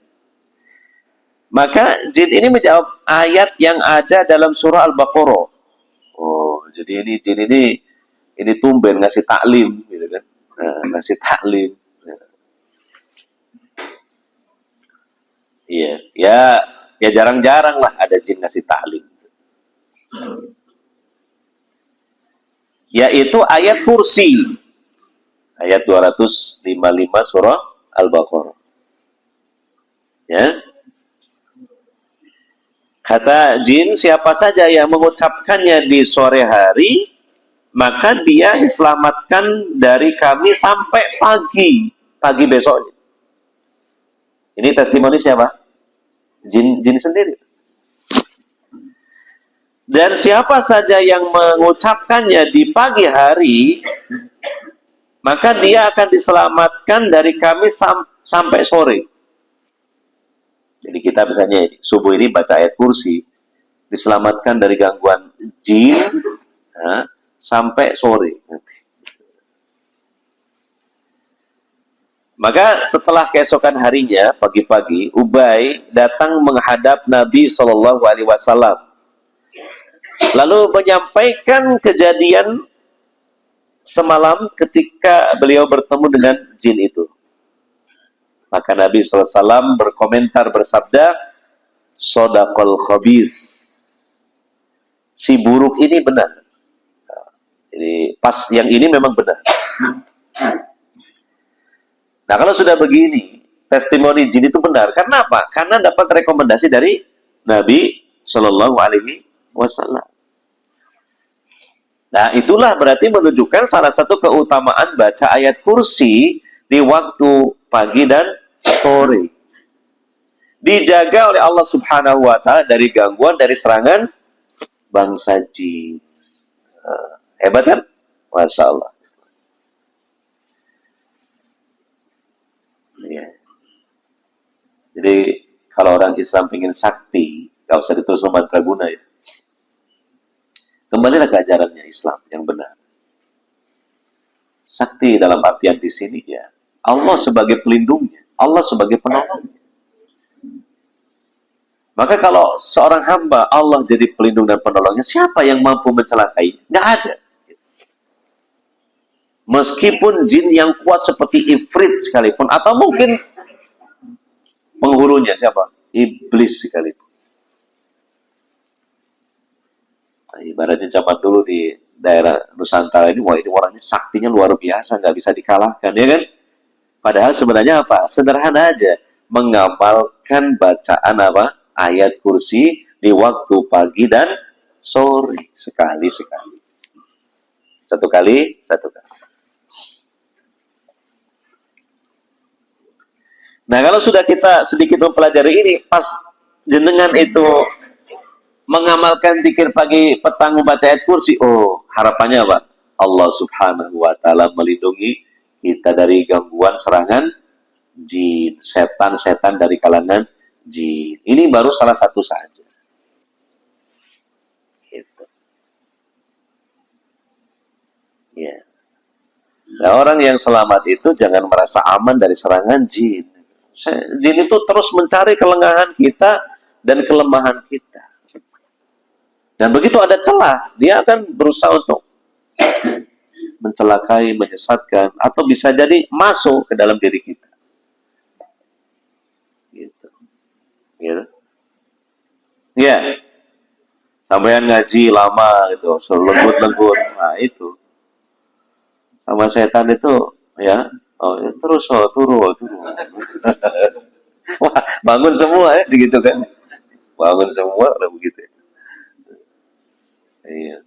Maka jin ini menjawab ayat yang ada dalam surah Al-Baqarah. Oh, jadi ini jin ini tumben ngasih taklim gitu kan. Nah, ngasih taklim. Iya, ya jarang-jarang lah ada jin ngasih taklim. Yaitu ayat kursi. Ayat 255 surah Al-Baqarah. Ya. Kata jin, siapa saja yang mengucapkannya di sore hari, maka dia diselamatkan dari kami sampai pagi besoknya. Ini testimoni siapa? Jin sendiri. Dan siapa saja yang mengucapkannya di pagi hari, maka dia akan diselamatkan dari kami sampai sore. Jadi kita misalnya subuh ini baca ayat kursi, diselamatkan dari gangguan jin sampai sore. Maka setelah keesokan harinya, pagi-pagi, Ubay datang menghadap Nabi SAW. Lalu menyampaikan kejadian semalam ketika beliau bertemu dengan jin itu. Maka Nabi SAW berkomentar bersabda, Sodaqal khabis. Si buruk ini benar. Jadi pas yang ini memang benar. Nah kalau sudah begini, testimoni jin itu benar. Karena apa? Karena dapat rekomendasi dari Nabi SAW. Nah itulah berarti menunjukkan salah satu keutamaan baca ayat kursi di waktu pagi dan sore. Dijaga oleh Allah Subhanahu wa Ta'ala dari gangguan, dari serangan bangsa jin. Hebat kan? Masya Allah. Ya. Jadi kalau orang Islam ingin sakti, gak usah ditulis mantraguna ya. Kembalilah ke ajarannya Islam yang benar. Sakti dalam artian di sini ya, Allah sebagai pelindungnya, Allah sebagai penolongnya. Maka kalau seorang hamba Allah jadi pelindung dan penolongnya, siapa yang mampu mencelakai? Nggak ada. Meskipun jin yang kuat seperti Ifrit sekalipun, atau mungkin penghulunya siapa? Iblis sekalipun. Nah, ibaratnya zaman dulu di daerah Nusantara ini, wah ini orangnya saktinya luar biasa, nggak bisa dikalahkan, ya kan? Padahal sebenarnya apa? Sederhana aja, mengamalkan bacaan apa? Ayat kursi di waktu pagi dan sore, sekali-sekali. Satu kali. Nah, kalau sudah kita sedikit mempelajari ini, pas jenengan itu mengamalkan zikir pagi petang membaca ayat kursi, oh harapannya apa? Allah Subhanahu wa Ta'ala melindungi kita dari gangguan serangan jin, setan-setan dari kalangan jin. Ini baru salah satu saja. Gitu. Ya. Nah, orang yang selamat itu jangan merasa aman dari serangan jin. Jin itu terus mencari kelengahan kita dan kelemahan kita. Dan begitu ada celah, dia akan berusaha untuk mencelakai, menyesatkan, atau bisa jadi masuk ke dalam diri kita. Gitu. Gitu. Ya. Sampean ngaji lama gitu, lembut-lembut. Nah, itu. Sama setan itu, ya. Oh, ya, terus turun. Wah, bangun semua ya, begitu kan. Bangun semua udah begitu. Iya.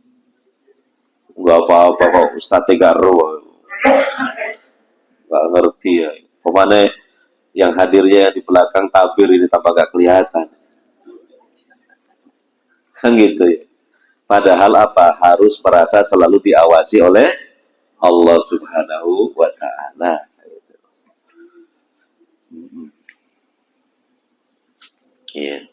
Enggak apa-apa kok Ustaz Tegaro. Enggak ngerti ya. Pemana yang hadirnya di belakang tabir ini tambah gak kelihatan. Kan gitu ya. Padahal apa? Harus merasa selalu diawasi oleh Allah Subhanahu wa Ta'ala. Iya.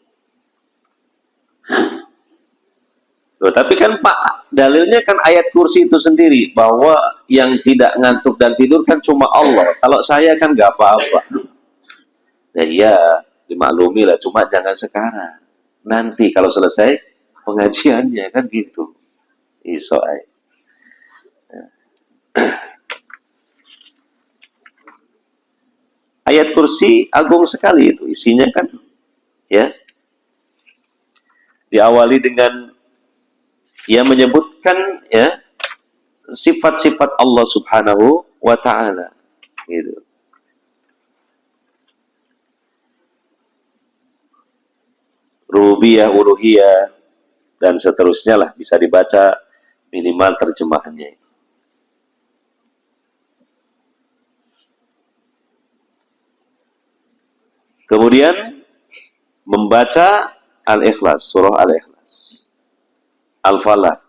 Loh, tapi kan Pak, dalilnya kan ayat kursi itu sendiri, bahwa yang tidak ngantuk dan tidur kan cuma Allah. Kalau saya kan nggak apa-apa. Ya iya, dimaklumi lah, cuma jangan sekarang. Nanti kalau selesai pengajiannya kan gitu. Iso ay. Ayat kursi agung sekali itu, isinya kan ya. Diawali dengan ia menyebutkan ya sifat-sifat Allah Subhanahu wa Ta'ala gitu. Rububiyah, uluhiyah dan seterusnya lah, bisa dibaca minimal terjemahannya. Kemudian membaca Al-Ikhlas, surah Al-Ikhlas, Al-Falaq,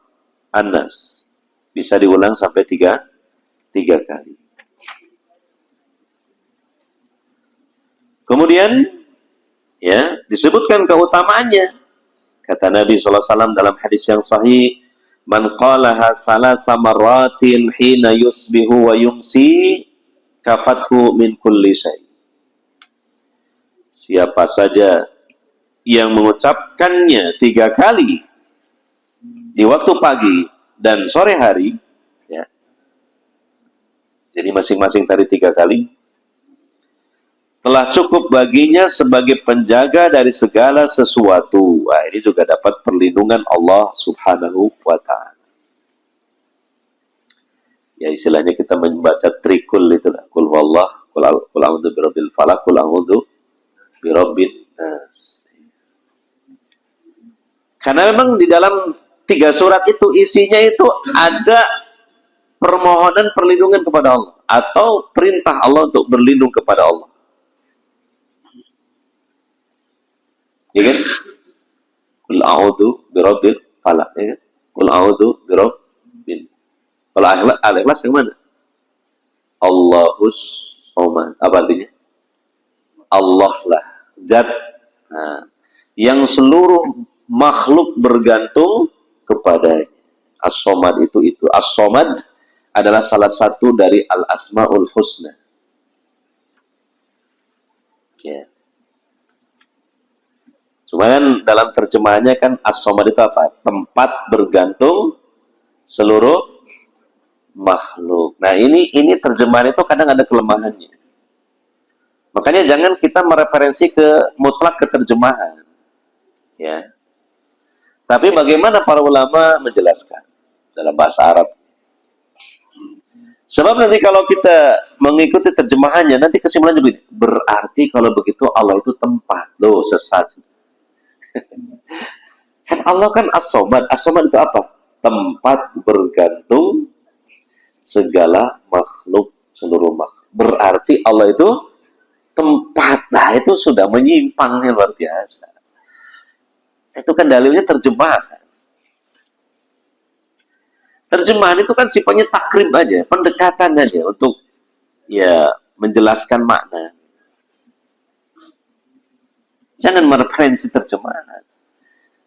An-Nas. Bisa diulang sampai tiga kali. Kemudian ya disebutkan keutamaannya. Kata Nabi SAW dalam hadis yang sahih, man qalaha salasa marratin hina yusbihu wa yumsi kafathu min kulli syai. Siapa saja yang mengucapkannya 3 kali di waktu pagi dan sore hari, ya. Jadi masing-masing tadi 3 kali, telah cukup baginya sebagai penjaga dari segala sesuatu. Wah, ini juga dapat perlindungan Allah Subhanahu wa Ta'ala. Ya istilahnya kita membaca trikul itu lah. Qul huwallah, qul a'udzu birabbil falaq, qul a'udzu birabbin nas. Karena memang di dalam 3 surat itu isinya itu ada permohonan perlindungan kepada Allah. atau perintah Allah untuk berlindung kepada Allah. Ya kan? Qul a'udzu birabbil falaq, ya kan? Qul a'udzu birabbil. Kalau al-ikhlas yang mana? Allahus somad. Apa artinya? Allah lah, zat. Nah, yang seluruh makhluk bergantung kepadanya. As-somad itu. As-somad adalah salah satu dari al-asmaul husna. Ya. Cuma kan dalam terjemahannya kan as-somad itu apa? Tempat bergantung seluruh makhluk. Nah, ini terjemahan itu kadang ada kelemahannya. Makanya jangan kita mereferensi ke mutlak keterjemahan. Ya. Tapi bagaimana para ulama menjelaskan dalam bahasa Arab? Sebab nanti kalau kita mengikuti terjemahannya, nanti kesimpulannya begini. Berarti kalau begitu Allah itu tempat. Loh, sesat. Kan Allah kan as-somad. As-somad itu apa? Tempat bergantung segala makhluk, seluruh makhluk. Berarti Allah itu tempat. Nah, itu sudah menyimpangnya luar biasa. Itu kan dalilnya terjemahan. Terjemahan itu kan sifatnya takrib aja, pendekatan aja untuk ya menjelaskan makna. Jangan mereferensi terjemahan.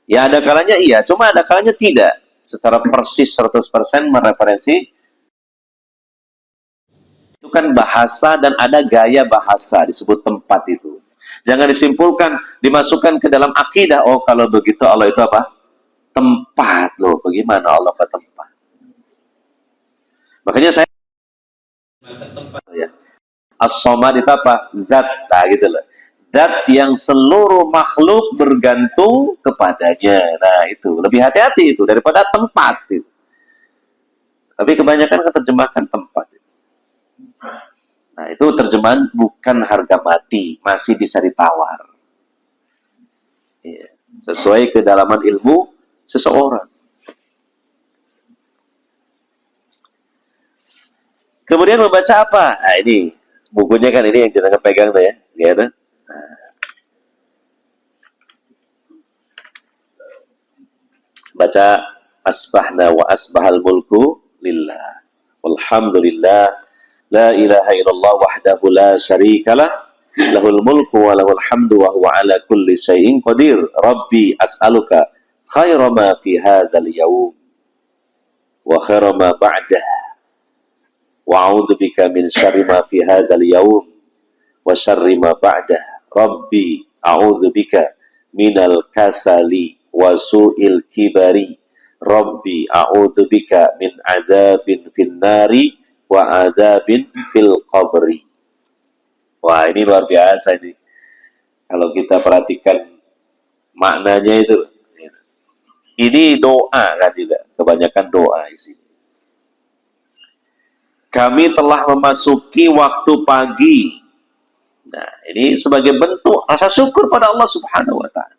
Ya ada kalanya iya, cuma ada kalanya tidak. Secara persis 100% mereferensi. Itu kan bahasa dan ada gaya bahasa disebut tempat itu. Jangan disimpulkan, dimasukkan ke dalam akidah. Oh kalau begitu Allah itu apa? Tempat loh. Bagaimana Allah ke tempat? Makanya saya ya. As-somad itu apa? Zat, nah gitu loh. Zat yang seluruh makhluk bergantung kepadanya. Nah itu, lebih hati-hati itu daripada tempat itu. Tapi kebanyakan keterjemahkan tempat. Nah itu terjemahan bukan harga mati, masih bisa ditawar. Ya. Sesuai kedalaman ilmu seseorang. Kemudian membaca apa? Nah ini bukunya kan ini yang jenengan pegang tuh ya, ya kan? Nah. Baca asbahna wa asbahal mulku lillah walhamdulillah la ilaha illallah wahdahu la syarikalah lahul mulku wa lahul hamdu wa huwa ala kulli syai'in qadir. Rabbi as'aluka khaira ma fi hadzal yawm wa khaira ma ba'dah wa a'udzu bika min syarri ma fi hadzal yawm wa syarri ma ba'dah. Rabbi a'udzu bika minal kasali wa su'il kibari. Rabbi a'udzu bika min adzabin fin nari wa adzabin fil qabri. Wah, ini luar biasa ini. Kalau kita perhatikan maknanya itu. Ini doa kan juga, kebanyakan doa isinya. Kami telah memasuki waktu pagi. Nah, ini sebagai bentuk rasa syukur pada Allah Subhanahu wa Ta'ala.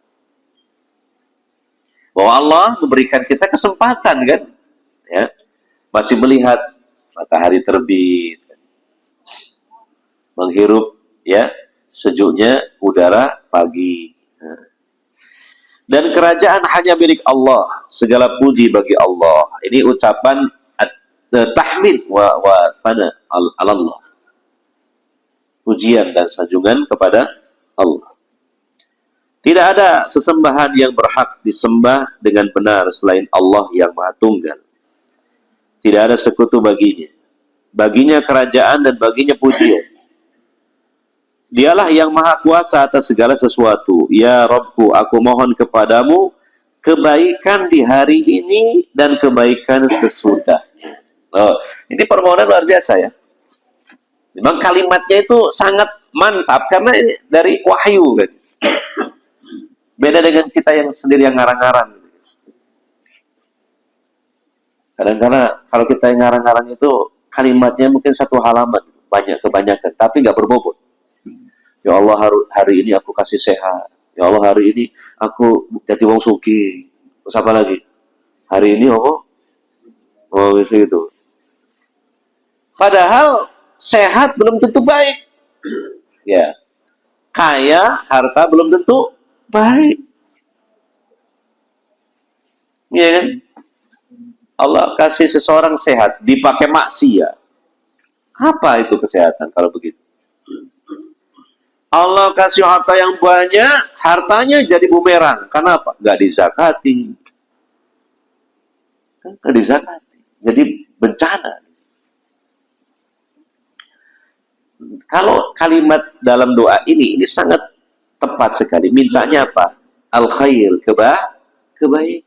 Bahwa Allah memberikan kita kesempatan kan, ya, masih melihat matahari terbit, menghirup ya sejuknya udara pagi. Dan kerajaan hanya milik Allah, segala puji bagi Allah. Ini ucapan tahmid wa sana Allah. Pujian dan sanjungan kepada Allah. Tidak ada sesembahan yang berhak disembah dengan benar selain Allah yang Maha Tunggal. Tidak ada sekutu baginya. Baginya kerajaan dan baginya pujian. Dialah yang Maha Kuasa atas segala sesuatu. Ya Rabbku, aku mohon kepadamu kebaikan di hari ini dan kebaikan sesudahnya. Oh, ini permohonan luar biasa ya. Memang kalimatnya itu sangat mantap karena ini dari wahyu kan. Beda dengan kita yang sendiri yang ngarang-ngarang. Kadang-kadang kalau kita yang ngarang-ngarang itu kalimatnya mungkin satu halaman, kebanyakan, tapi nggak berbobot. Ya Allah hari ini aku kasih sehat. Ya Allah hari ini aku jadi wong sugih. Terus apa lagi? Hari ini oh itu. Padahal sehat belum tentu baik. Ya, kaya, harta belum tentu baik. Ya kan? Allah kasih seseorang sehat, dipakai maksiat. Apa itu kesehatan kalau begitu? Allah kasih harta yang banyak, hartanya jadi bumerang. Kenapa? Gak dizakati. Gak dizakati. Jadi bencana. Kalau kalimat dalam doa ini sangat tepat sekali. Mintanya apa? Al-khair, kebaikan.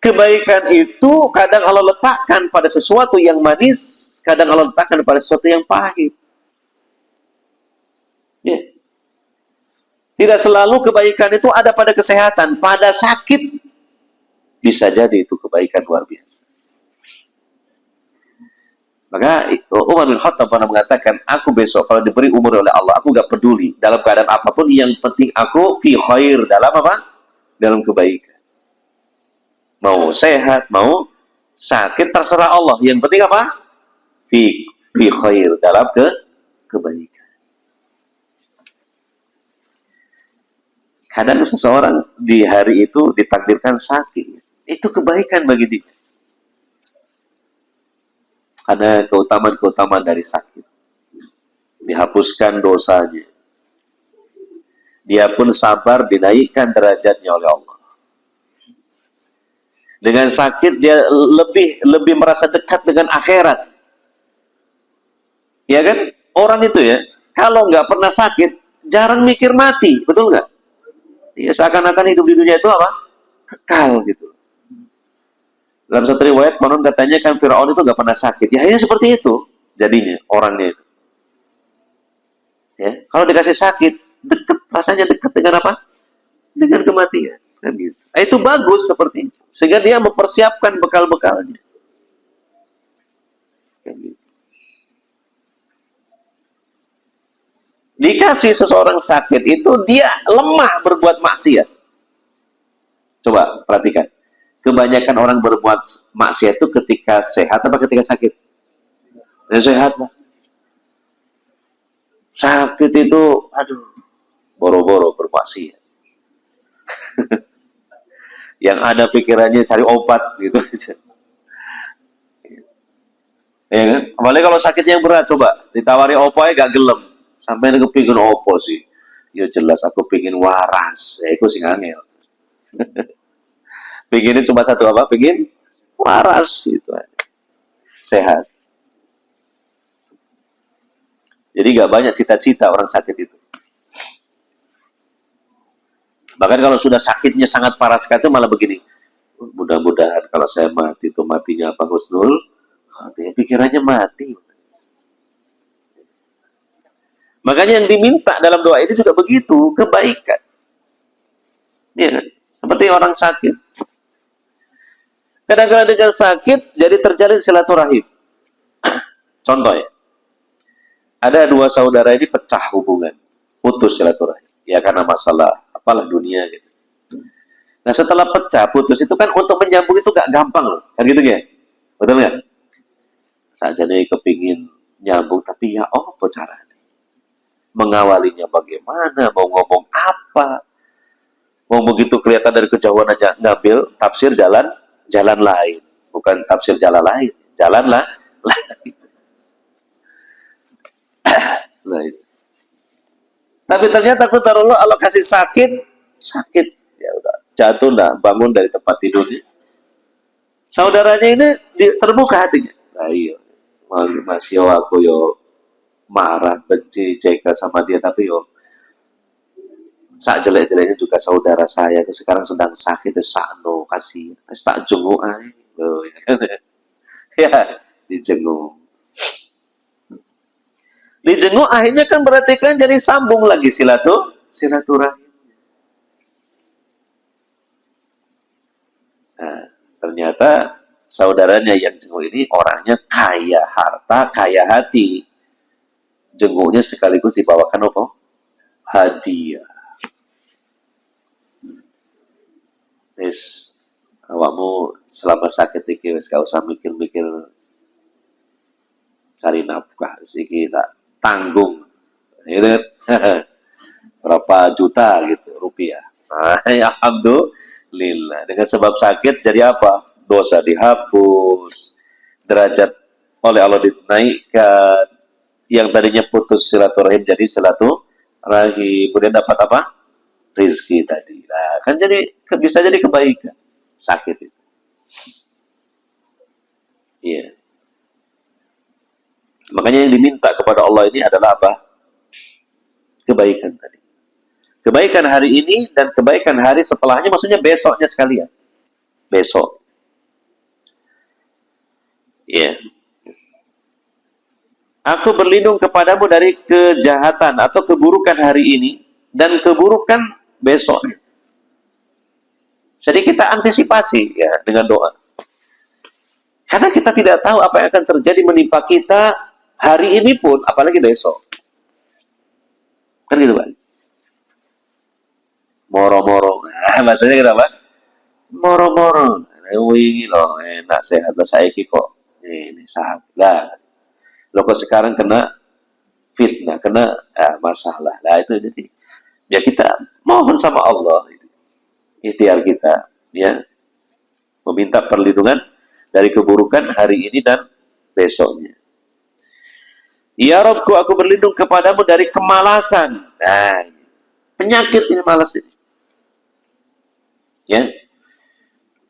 Kebaikan itu kadang Allah letakkan pada sesuatu yang manis, kadang Allah letakkan pada sesuatu yang pahit. Ya. Tidak selalu kebaikan itu ada pada kesehatan, pada sakit bisa jadi itu kebaikan luar biasa. Maka Umar bin Khattab pernah mengatakan, aku besok kalau diberi umur oleh Allah, aku gak peduli dalam keadaan apapun, yang penting aku fi khair, dalam apa? Dalam kebaikan. Mau sehat, mau sakit, terserah Allah. Yang penting apa? Fi khair, dalam kebaikan. Kadang seseorang di hari itu ditakdirkan sakit. Itu kebaikan bagi dia. Ada keutamaan-keutamaan dari sakit. Dihapuskan dosanya. Dia pun sabar, dinaikkan derajatnya oleh Allah. Dengan sakit dia lebih merasa dekat dengan akhirat. Ya kan? Orang itu ya, kalau nggak pernah sakit, jarang mikir mati, betul nggak? Ya, seakan-akan hidup di dunia itu apa? Kekal gitu. Dalam satu riwayat, konon katanya kan Firaun itu nggak pernah sakit. Ya, ini seperti itu jadinya orangnya itu. Ya, kalau dikasih sakit, dekat, rasanya dekat dengan apa? Dengan kematian. Kan gitu. Itu bagus seperti itu. Sehingga dia mempersiapkan bekal-bekalnya. Kan gitu. Dikasih seseorang sakit itu, dia lemah berbuat maksiat. Coba perhatikan. Kebanyakan orang berbuat maksiat itu ketika sehat apa ketika sakit? Sehat lah. Sakit itu, aduh, boro-boro bermaksiat. Yang ada pikirannya cari obat gitu. Ya kan? Apalagi kalau sakitnya yang berat, coba ditawari opo ya gak gelem. Sampai kepingin opo sih. Ya jelas aku pingin waras. Ya itu sih angel. Pinginnya cuma satu apa? Pingin waras gitu. Sehat. Jadi gak banyak cita-cita orang sakit itu. Bahkan kalau sudah sakitnya sangat parah sekali itu malah begini. Mudah-mudahan kalau saya mati itu matinya apa Husnul? Pikirannya mati. Makanya yang diminta dalam doa ini juga begitu, kebaikan. Ya, seperti orang sakit. Kadang-kadang dengan sakit jadi terjalin silaturahim. Contoh ya, ada dua saudara ini pecah hubungan, putus silaturahim. Ya karena masalah apalah dunia gitu. Nah setelah pecah, putus itu kan untuk menyambung itu gak gampang loh, kan gitu ya? Betul nggak? Saja nih kepingin nyambung, tapi ya apa caranya? Mengawalinya bagaimana? Mau ngomong apa? Mau begitu kelihatan dari kejauhan aja ngambil tafsir jalan lain, bukan tafsir jalan lain, jalan lah lain. Lain. Tapi ternyata qadarullah Allah kasih sakit, ya udah jatuh nah bangun dari tempat tidurnya. Saudaranya ini terbuka hatinya. Nah, iya, Mas yo aku yo marah, benci, cekal sama dia, tapi yo sak jelek-jeleknya juga saudara saya itu sekarang sedang sakit, sakno kasih, tak jenguk aja, ya dijenguk. Dijenguk akhirnya kan berarti kan jadi sambung lagi silaturahim. Nah, ternyata saudaranya yang jenguk ini orangnya kaya harta, kaya hati. Jenguknya sekaligus dibawakan apa? Hadiah. Wis awakmu selama sakit iki wis gak usah mikir-mikir cari nafkah sih kita tanggung ini berapa juta gitu rupiah. Nah, ya alhamdulillah dengan sebab sakit jadi apa? Dosa dihapus, derajat oleh Allah dinaikkan, yang tadinya putus silaturahim jadi silaturahim, kemudian dapat apa? Rizki tadi. Nah, kan jadi bisa jadi kebaikan sakit itu. Iya. Makanya yang diminta kepada Allah ini adalah apa? Kebaikan tadi. Kebaikan hari ini dan kebaikan hari setelahnya, maksudnya besoknya sekalian. Besok. Iya. Aku berlindung kepadamu dari kejahatan atau keburukan hari ini dan keburukan besoknya. Jadi kita antisipasi ya dengan doa. Karena kita tidak tahu apa yang akan terjadi menimpa kita hari ini pun, apalagi besok. Kan gitu, Pak. Moro-moro. Nah, maksudnya kenapa? Moro-moro. Wih loh, enak sehat lah saya kok. Ini sahabat lah. Lo kok sekarang kena fitnah, kena masalah. Nah itu jadi ya kita mohon sama Allah. Ikhtiar kita ya meminta perlindungan dari keburukan hari ini dan besoknya. Ya Rabbku, aku berlindung kepadamu dari kemalasan. Nah, penyakit ini malas ini. Ya.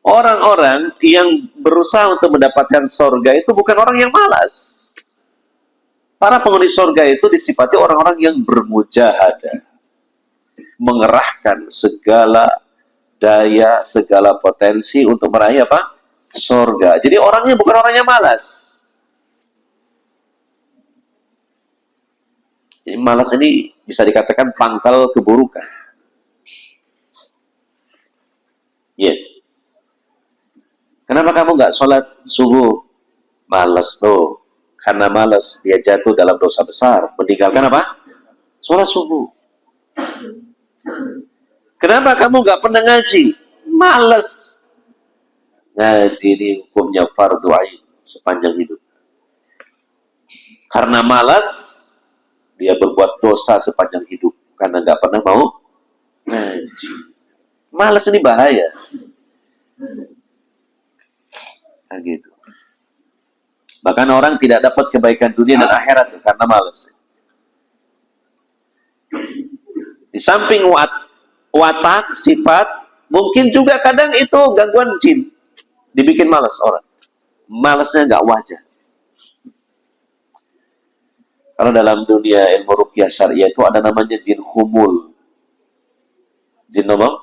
Orang-orang yang berusaha untuk mendapatkan surga itu bukan orang yang malas. Para penghuni surga itu disifati orang-orang yang bermujahadah, mengerahkan segala daya, segala potensi untuk meraih apa? Surga. Jadi orangnya bukan orangnya malas. Jadi malas ini bisa dikatakan pangkal keburukan. Ya. Yeah. Kenapa kamu nggak sholat subuh? Malas tuh. Karena malas dia jatuh dalam dosa besar. Meninggalkan apa? Sholat subuh. Kenapa kamu nggak pernah ngaji? Malas. Ngaji ini hukumnya fardu ain sepanjang hidup. Karena malas, dia berbuat dosa sepanjang hidup. Karena nggak pernah mau ngaji. Malas ini bahaya. Nah, gitu. Bahkan orang tidak dapat kebaikan dunia dan akhirat karena malas. Di samping watak, sifat, mungkin juga kadang itu gangguan jin. Dibikin malas orang. Malasnya nggak wajar. Kalau dalam dunia ilmu ruqyah syariah itu ada namanya jin humul. Jin apa?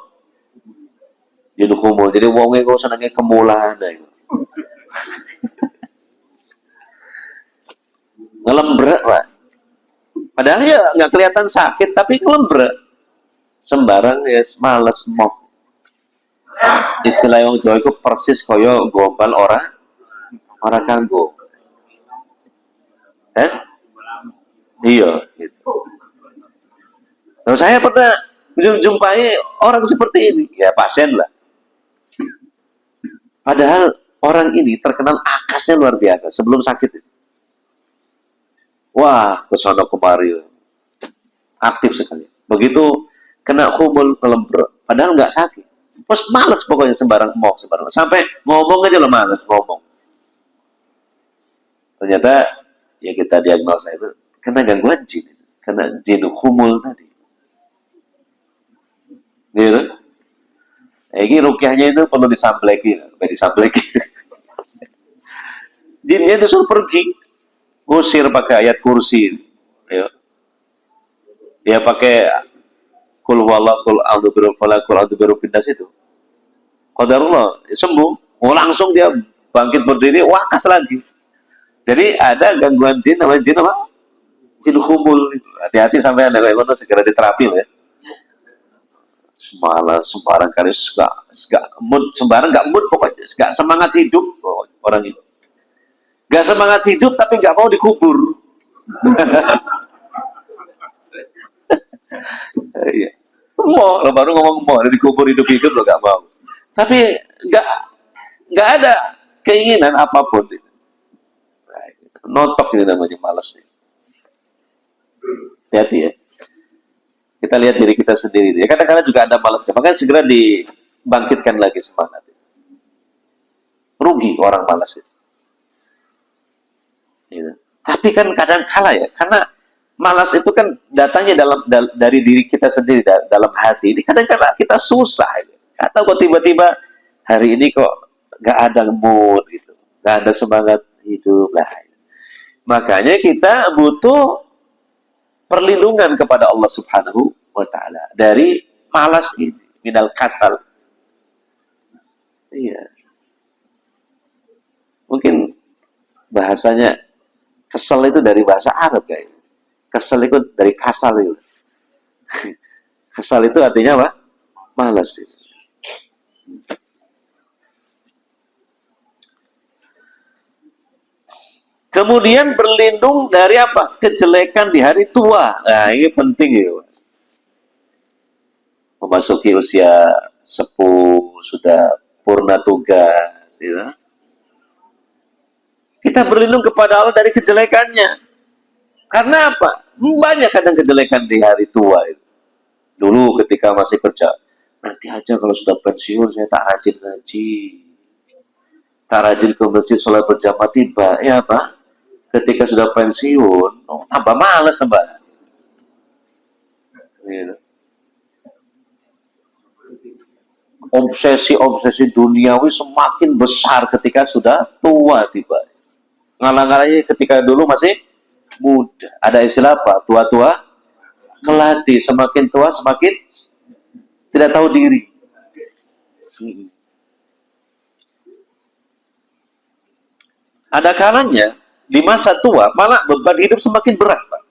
Jin humul. Jadi wongnya kok senangnya kemulan. Ngelembrak, Pak. Padahal ya nggak kelihatan sakit, tapi ngelembrak. Sembarang ya males mok. Istilah yang Jawa itu persis koyo gombal orang kanggo. Iya, gitu. Nah, saya pernah menjumpai orang seperti ini, ya pasien lah. Padahal orang ini terkenal akasnya luar biasa sebelum sakit. Wah, kesana kemari, aktif sekali. Begitu kena kumul kelembrak, padahal nggak sakit. Terus males pokoknya sembarang mau sembarang. Sampai ngomong aja lo males ngomong. Ternyata ya kita diagnosa itu kena gangguan jin, kena jin kumul tadi. Gitu. Ini rukyahnya itu perlu disampleki, Jinnya itu suruh pergi, usir pakai ayat kursi. Ya. Dia pakai kul huwallahu kul a'udzu birabbil falaq kul a'udzu birabbin nas itu. Qadarullah, sembuh. Oh, langsung dia bangkit berdiri, wakas lagi. Jadi ada gangguan jin, namanya jin apa? Jin humul. Hati-hati sampai ada kayak gitu segera diterapi ya. Semalas sembarang kali gak mood, sembarang gak mood pokoknya, gak semangat hidup orang itu. Gak semangat hidup tapi gak mau dikubur. Iya. Mau, lo baru ngomong mau dikubur hidup-hidup lo gak mau. Tapi gak ada keinginan apapun. Notok ini namanya malas nih. Hati-hati ya. Kita lihat diri kita sendiri. Ya, kadang-kadang juga ada malasnya. Makanya segera dibangkitkan lagi semangat. Rugi orang malas itu. Gitu. Tapi kan kadang kala ya, karena malas itu kan datangnya dari diri kita sendiri, dalam hati. Ini kadang-kadang kita susah. Gitu. Atau kok tiba-tiba hari ini kok gak ada mood gitu, gak ada semangat hidup. Nah, makanya kita butuh perlindungan kepada Allah Subhanahu wa Ta'ala dari malas ini, minal kasal. Iya. Mungkin bahasanya kesel itu dari bahasa Arab kayaknya. Kesel itu dari kasal itu. Kesal itu artinya apa? Malas itu. Kemudian berlindung dari apa? Kejelekan di hari tua. Nah, ini penting ya. Memasuki usia sepuh, sudah purna tugas. Ya. Kita berlindung kepada Allah dari kejelekannya. Karena apa? Banyak kadang kejelekan di hari tua itu. Dulu ketika masih kerja, nanti aja kalau sudah pensiun saya tak rajin ngaji, tak rajin ke masjid sholat berjamaah. Tiba, ya apa? Ketika sudah pensiun, tambah males tambah. Gitu. Obsesi duniawi semakin besar ketika sudah tua tiba. Ngalang-ngalangnya ketika dulu masih muda. Ada istilah apa? Tua-tua keladi. Semakin tua semakin tidak tahu diri. Ada kalanya di masa tua malah beban hidup semakin berat, Pak.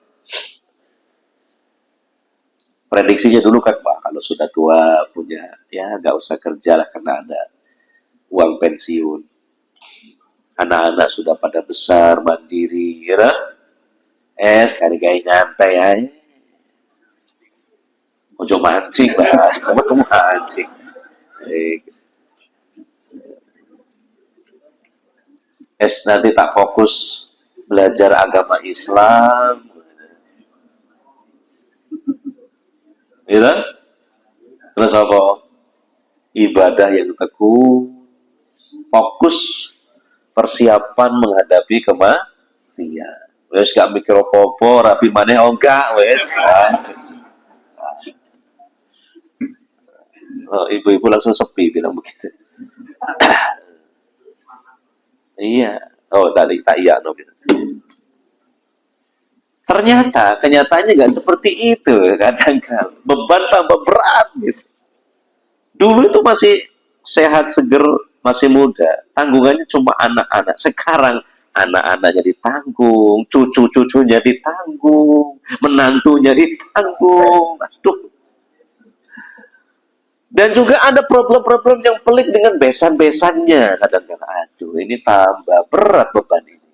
Prediksinya dulu kan, Pak, kalau sudah tua punya, ya nggak usah kerja lah karena ada uang pensiun. Anak-anak sudah pada besar, mandiri, ya. Sekali-kali nyantai ya. Ojo mancing, Pak. Kamu mancing. Nanti tak fokus belajar agama Islam, gitu. Terus apa? Ibadah yang tekun, fokus persiapan menghadapi kematian. Wes gak mikir apa-apa, rapi maneh enggak, wes. Ibu-ibu langsung sepi bilang begitu. Iya. Oh, tadi tak iya no. Ternyata kenyataannya nggak seperti itu. Kadang-kadang beban tambah berat gitu. Dulu itu masih sehat, seger, masih muda. Tanggungannya cuma anak-anak. Sekarang anak-anaknya ditanggung, cucu-cucunya ditanggung, menantunya ditanggung. Aduh. Dan juga ada problem-problem yang pelik dengan besan-besannya. Kadang-kadang, aduh, ini tambah berat beban ini.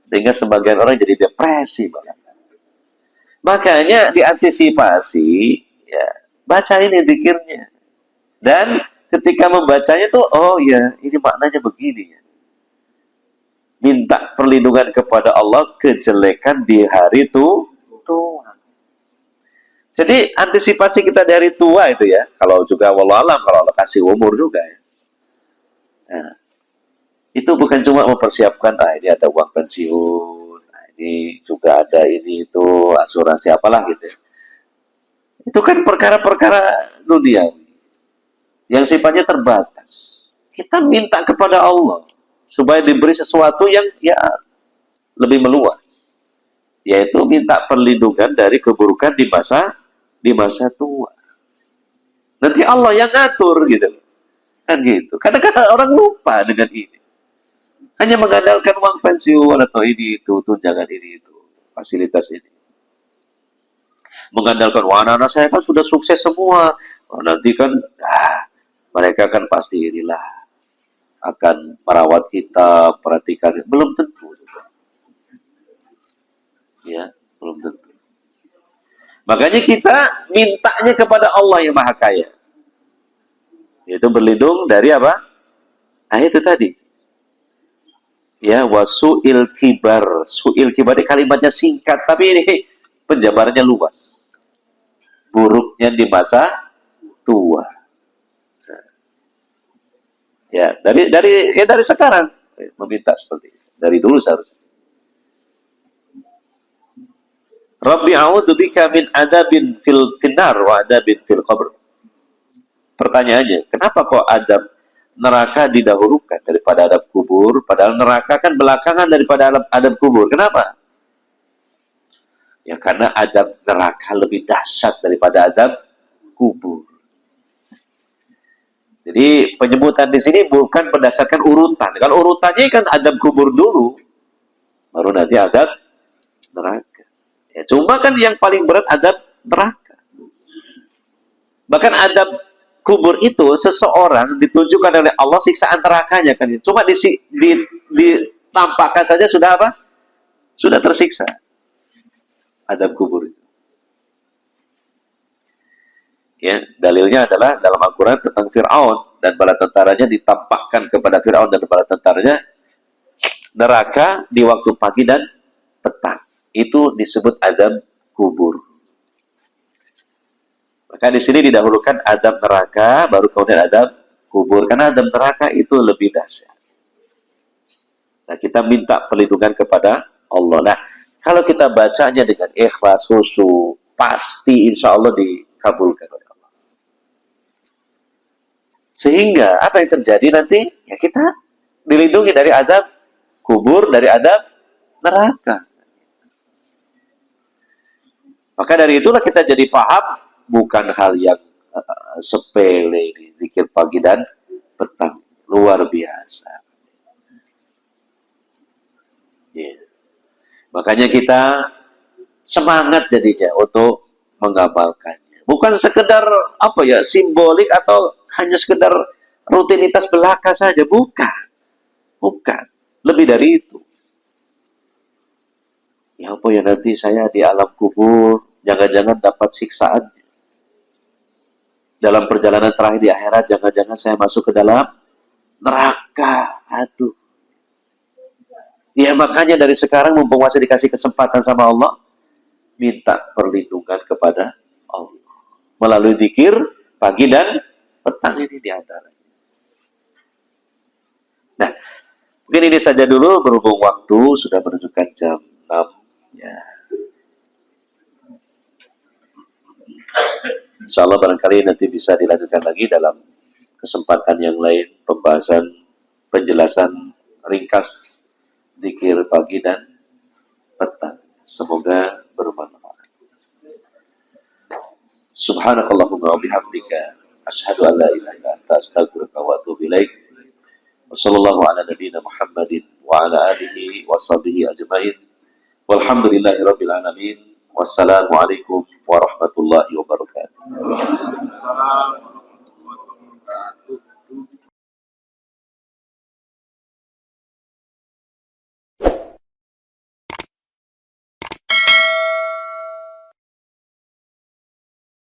Sehingga sebagian orang jadi depresi. Makanya diantisipasi, ya, baca ini zikirnya. Dan ketika membacanya tuh, oh ya, ini maknanya begini. Minta perlindungan kepada Allah kejelekan di hari tua. Jadi antisipasi kita dari tua itu ya, kalau juga wallahualam kalau Allah kasih umur juga ya. Nah, itu bukan cuma mempersiapkan, ini ada uang pensiun, ini juga ada ini itu asuransi apalah gitu. Ya. Itu kan perkara-perkara dunia yang sifatnya terbatas. Kita minta kepada Allah supaya diberi sesuatu yang ya lebih meluas, yaitu minta perlindungan dari keburukan di masa tua. Nanti Allah yang ngatur gitu. Kan gitu. Kadang-kadang orang lupa dengan ini. Hanya mengandalkan uang pensiun atau ini itu, tunjangan ini itu, fasilitas ini. Mengandalkan, wah anak-anak saya kan sudah sukses semua. Nanti kan, mereka kan pasti inilah akan merawat kita, perhatikan. Belum tentu. Ya, belum tentu. Makanya kita mintanya kepada Allah yang Maha Kaya. Yaitu berlindung dari apa? Itu tadi. Ya, wasu'il kibar. Su'il kibar ini kalimatnya singkat, tapi ini penjabarannya luas. Buruknya di masa tua. Ya, dari sekarang meminta seperti itu. Dari dulu seharusnya. Rabbi a'udzubika min adabin fil finnar wa adabin fil qabr. Pertanyaannya, kenapa kok adab neraka didahulukan daripada adab kubur, padahal neraka kan belakangan daripada adab kubur. Kenapa? Ya karena adab neraka lebih dahsyat daripada adab kubur. Jadi penyebutan di sini bukan berdasarkan urutan. Kalau urutannya kan adab kubur dulu, baru nanti adab neraka. Ya, cuma kan yang paling berat adab neraka. Bahkan adab kubur itu seseorang ditunjukkan oleh Allah siksaan nerakanya kan. Cuma ditampakkan saja sudah apa? Sudah tersiksa. Adab kubur itu. Ya, dalilnya adalah dalam Al-Quran tentang Fir'aun dan bala tentaranya ditampakkan kepada Fir'aun dan bala tentaranya neraka di waktu pagi dan petang. Itu disebut adab kubur. Maka di sini didahulukan adab neraka, baru kemudian adab kubur. Karena adab neraka itu lebih dahsyat. Nah, kita minta perlindungan kepada Allah. Nah, kalau kita bacanya dengan ikhlas, khusyuk, pasti insya Allah dikabulkan oleh Allah. Sehingga apa yang terjadi nanti? Ya kita dilindungi dari adab kubur, dari adab neraka. Maka dari itulah kita jadi paham bukan hal yang sepele ini, zikir pagi dan petang, luar biasa. Yeah. Makanya kita semangat jadinya untuk mengamalkannya. Bukan sekedar apa ya simbolik atau hanya sekedar rutinitas belaka saja, bukan. Bukan. Lebih dari itu. Ya apa ya nanti saya di alam kubur, jangan-jangan dapat siksaan. Dalam perjalanan terakhir di akhirat, jangan-jangan saya masuk ke dalam neraka. Aduh. Ya makanya dari sekarang mumpung masih dikasih kesempatan sama Allah, minta perlindungan kepada Allah. Melalui zikir pagi dan petang ini diantaranya. Nah, mungkin ini saja dulu berhubung waktu sudah menunjukkan jam 6. Ya. Insya Allah barangkali nanti bisa dilanjutkan lagi dalam kesempatan yang lain, pembahasan, penjelasan ringkas zikir pagi dan petang. Semoga bermanfaat. Subhanakallahumma wa bihamdika asyhadu an la ilaha illa anta astaghfiruka wa atubu ilaik. Wassallallahu ala nabiyyina Muhammadin wa ala alihi wa sahbihi ajmain. Walhamdulillahirabbil alamin. Wassalamualaikum warahmatullahi wabarakatuh.